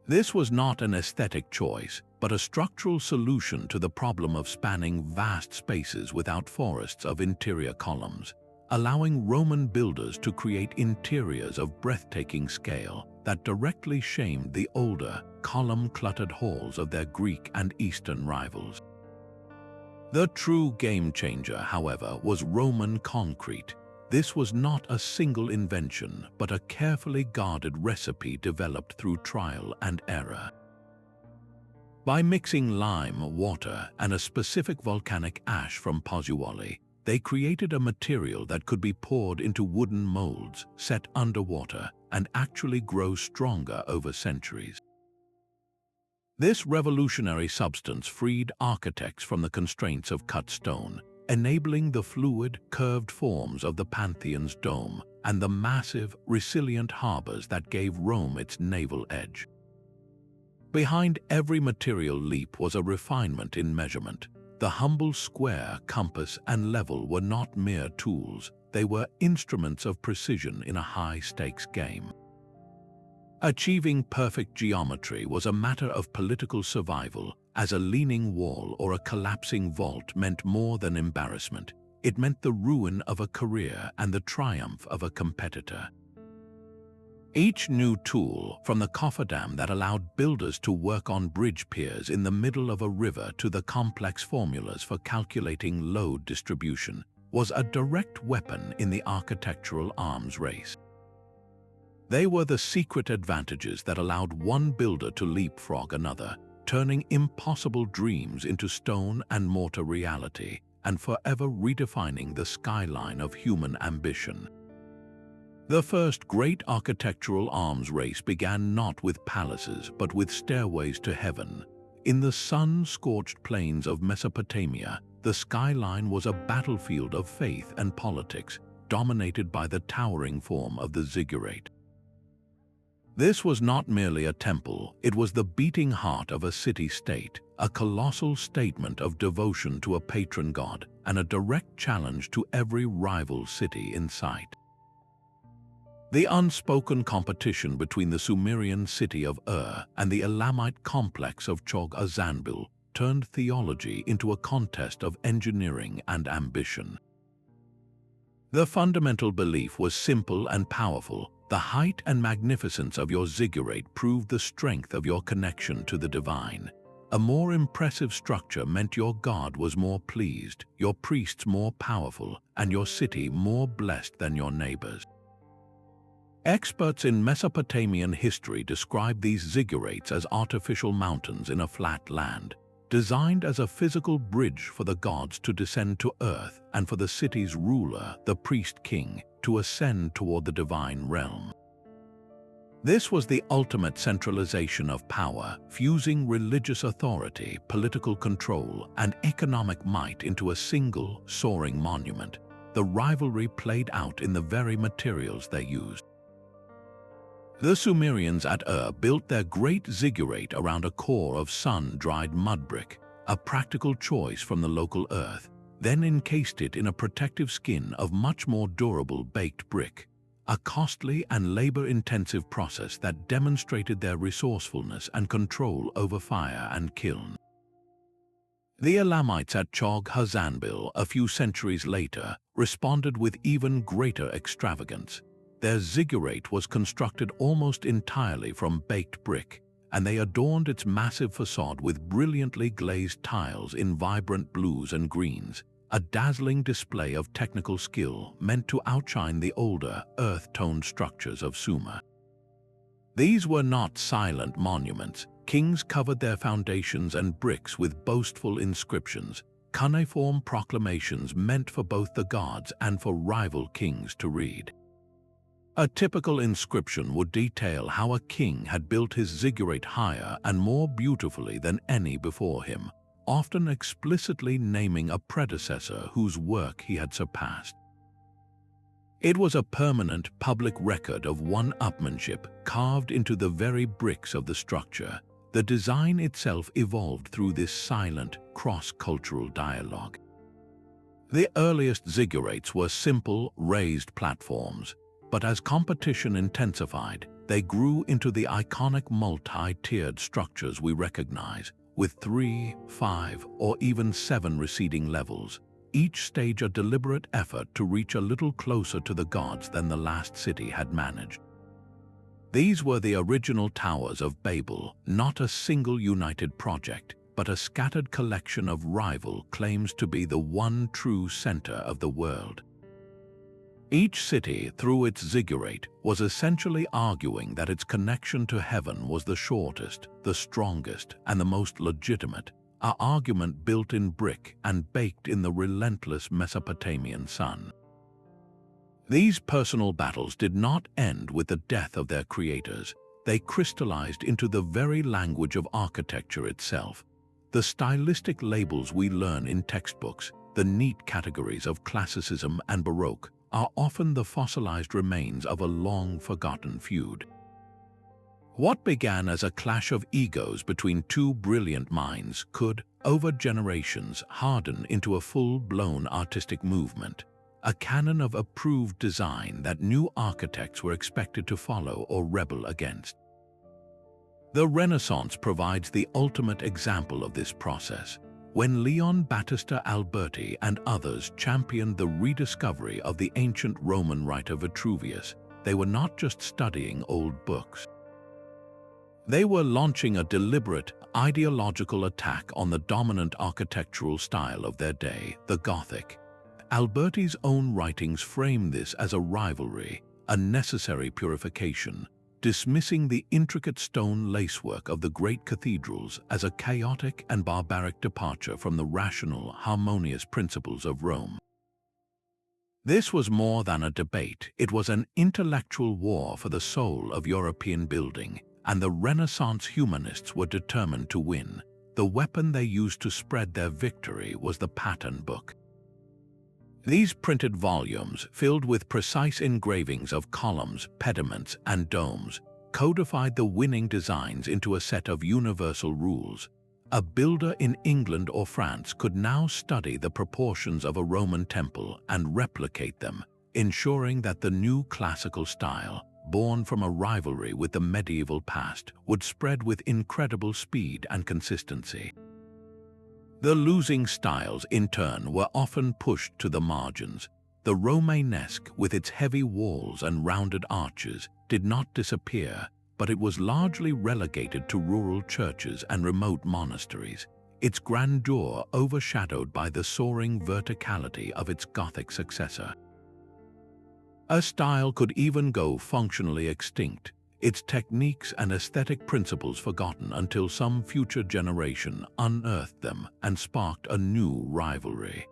[SPEAKER 1] This was not an aesthetic choice, but a structural solution to the problem of spanning vast spaces without forests of interior columns, allowing Roman builders to create interiors of breathtaking scale that directly shamed the older, column-cluttered halls of their Greek and Eastern rivals. The true game-changer, however, was Roman concrete. This was not a single invention, but a carefully guarded recipe developed through trial and error. By mixing lime, water, and a specific volcanic ash from Pozzuoli, they created a material that could be poured into wooden molds, set underwater, and actually grow stronger over centuries. This revolutionary substance freed architects from the constraints of cut stone, enabling the fluid, curved forms of the Pantheon's dome and the massive, resilient harbors that gave Rome its naval edge. Behind every material leap was a refinement in measurement. The humble square, compass, and level were not mere tools, they were instruments of precision in a high-stakes game. Achieving perfect geometry was a matter of political survival, as a leaning wall or a collapsing vault meant more than embarrassment. It meant the ruin of a career and the triumph of a competitor. Each new tool, from the cofferdam that allowed builders to work on bridge piers in the middle of a river to the complex formulas for calculating load distribution, was a direct weapon in the architectural arms race. They were the secret advantages that allowed one builder to leapfrog another, turning impossible dreams into stone and mortar reality, and forever redefining the skyline of human ambition. The first great architectural arms race began not with palaces but with stairways to heaven. In the sun-scorched plains of Mesopotamia, the skyline was a battlefield of faith and politics, dominated by the towering form of the ziggurat. This was not merely a temple, it was the beating heart of a city-state, a colossal statement of devotion to a patron god, and a direct challenge to every rival city in sight. The unspoken competition between the Sumerian city of Ur and the Elamite complex of Chog-Azanbil turned theology into a contest of engineering and ambition. The fundamental belief was simple and powerful. The height and magnificence of your ziggurat proved the strength of your connection to the divine. A more impressive structure meant your god was more pleased, your priests more powerful, and your city more blessed than your neighbors. Experts in Mesopotamian history describe these ziggurats as artificial mountains in a flat land, designed as a physical bridge for the gods to descend to earth and for the city's ruler, the priest-king, to ascend toward the divine realm. This was the ultimate centralization of power, fusing religious authority, political control, and economic might into a single, soaring monument. The rivalry played out in the very materials they used. The Sumerians at Ur built their great ziggurat around a core of sun-dried mud brick, a practical choice from the local earth, then encased it in a protective skin of much more durable baked brick, a costly and labor-intensive process that demonstrated their resourcefulness and control over fire and kiln. The Elamites at Chog-Azanbil, a few centuries later, responded with even greater extravagance. Their ziggurat was constructed almost entirely from baked brick, and they adorned its massive facade with brilliantly glazed tiles in vibrant blues and greens, a dazzling display of technical skill meant to outshine the older, earth-toned structures of Sumer. These were not silent monuments. Kings covered their foundations and bricks with boastful inscriptions, cuneiform proclamations meant for both the gods and for rival kings to read. A typical inscription would detail how a king had built his ziggurat higher and more beautifully than any before him, often explicitly naming a predecessor whose work he had surpassed. It was a permanent public record of one-upmanship carved into the very bricks of the structure. The design itself evolved through this silent, cross-cultural dialogue. The earliest ziggurats were simple, raised platforms, but as competition intensified, they grew into the iconic multi-tiered structures we recognize, with 3, 5, or even 7 receding levels, each stage a deliberate effort to reach a little closer to the gods than the last city had managed. These were the original towers of Babel, not a single united project, but a scattered collection of rival claims to be the one true center of the world. Each city, through its ziggurat, was essentially arguing that its connection to heaven was the shortest, the strongest, and the most legitimate, an argument built in brick and baked in the relentless Mesopotamian sun. These personal battles did not end with the death of their creators. they crystallized into the very language of architecture itself. The stylistic labels we learn in textbooks, the neat categories of classicism and Baroque, are often the fossilized remains of a long-forgotten feud. What began as a clash of egos between two brilliant minds could, over generations, harden into a full-blown artistic movement, a canon of approved design that new architects were expected to follow or rebel against. The Renaissance provides the ultimate example of this process. When Leon Battista Alberti and others championed the rediscovery of the ancient Roman writer Vitruvius, they were not just studying old books. They were launching a deliberate, ideological attack on the dominant architectural style of their day, the Gothic. Alberti's own writings frame this as a rivalry, a necessary purification, dismissing the intricate stone lacework of the great cathedrals as a chaotic and barbaric departure from the rational, harmonious principles of Rome. This was more than a debate, it was an intellectual war for the soul of European building, and the Renaissance humanists were determined to win. The weapon they used to spread their victory was the pattern book. These printed volumes, filled with precise engravings of columns, pediments, and domes, codified the winning designs into a set of universal rules. A builder in England or France could now study the proportions of a Roman temple and replicate them, ensuring that the new classical style, born from a rivalry with the medieval past, would spread with incredible speed and consistency. The losing styles, in turn, were often pushed to the margins. The Romanesque, with its heavy walls and rounded arches, did not disappear, but it was largely relegated to rural churches and remote monasteries, its grandeur overshadowed by the soaring verticality of its Gothic successor. A style could even go functionally extinct, its techniques and aesthetic principles forgotten until some future generation unearthed them and sparked a new rivalry.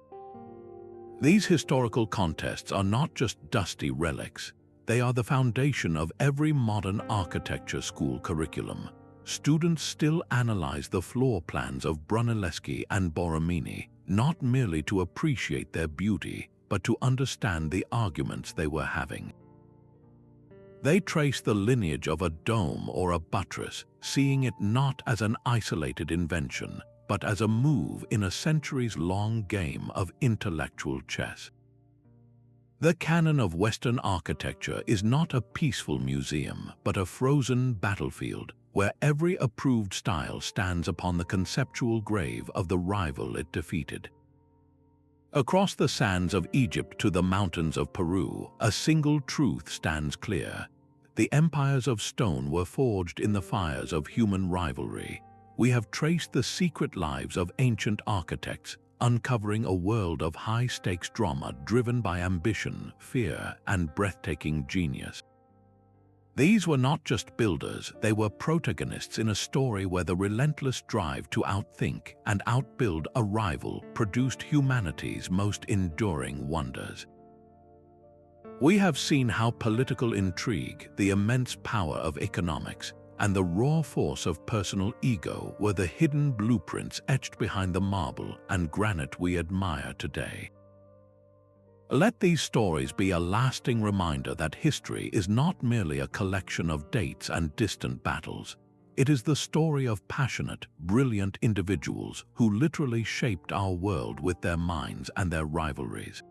[SPEAKER 1] These historical contests are not just dusty relics, they are the foundation of every modern architecture school curriculum. Students still analyze the floor plans of Brunelleschi and Borromini, not merely to appreciate their beauty, but to understand the arguments they were having. They trace the lineage of a dome or a buttress, seeing it not as an isolated invention, but as a move in a centuries-long game of intellectual chess. The canon of Western architecture is not a peaceful museum, but a frozen battlefield, where every approved style stands upon the conceptual grave of the rival it defeated. Across the sands of Egypt to the mountains of Peru, a single truth stands clear. The empires of stone were forged in the fires of human rivalry. We have traced the secret lives of ancient architects, uncovering a world of high-stakes drama driven by ambition, fear, and breathtaking genius. These were not just builders, they were protagonists in a story where the relentless drive to outthink and outbuild a rival produced humanity's most enduring wonders. We have seen how political intrigue, the immense power of economics, and the raw force of personal ego were the hidden blueprints etched behind the marble and granite we admire today. Let these stories be a lasting reminder that history is not merely a collection of dates and distant battles. It is the story of passionate, brilliant individuals who literally shaped our world with their minds and their rivalries.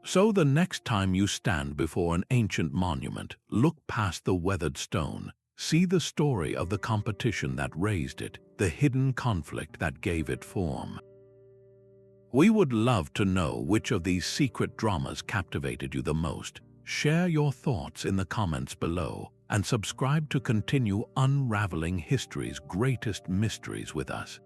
[SPEAKER 1] So the next time you stand before an ancient monument, look past the weathered stone, see the story of the competition that raised it, the hidden conflict that gave it form. We would love to know which of these secret dramas captivated you the most. Share your thoughts in the comments below and subscribe to continue unraveling history's greatest mysteries with us.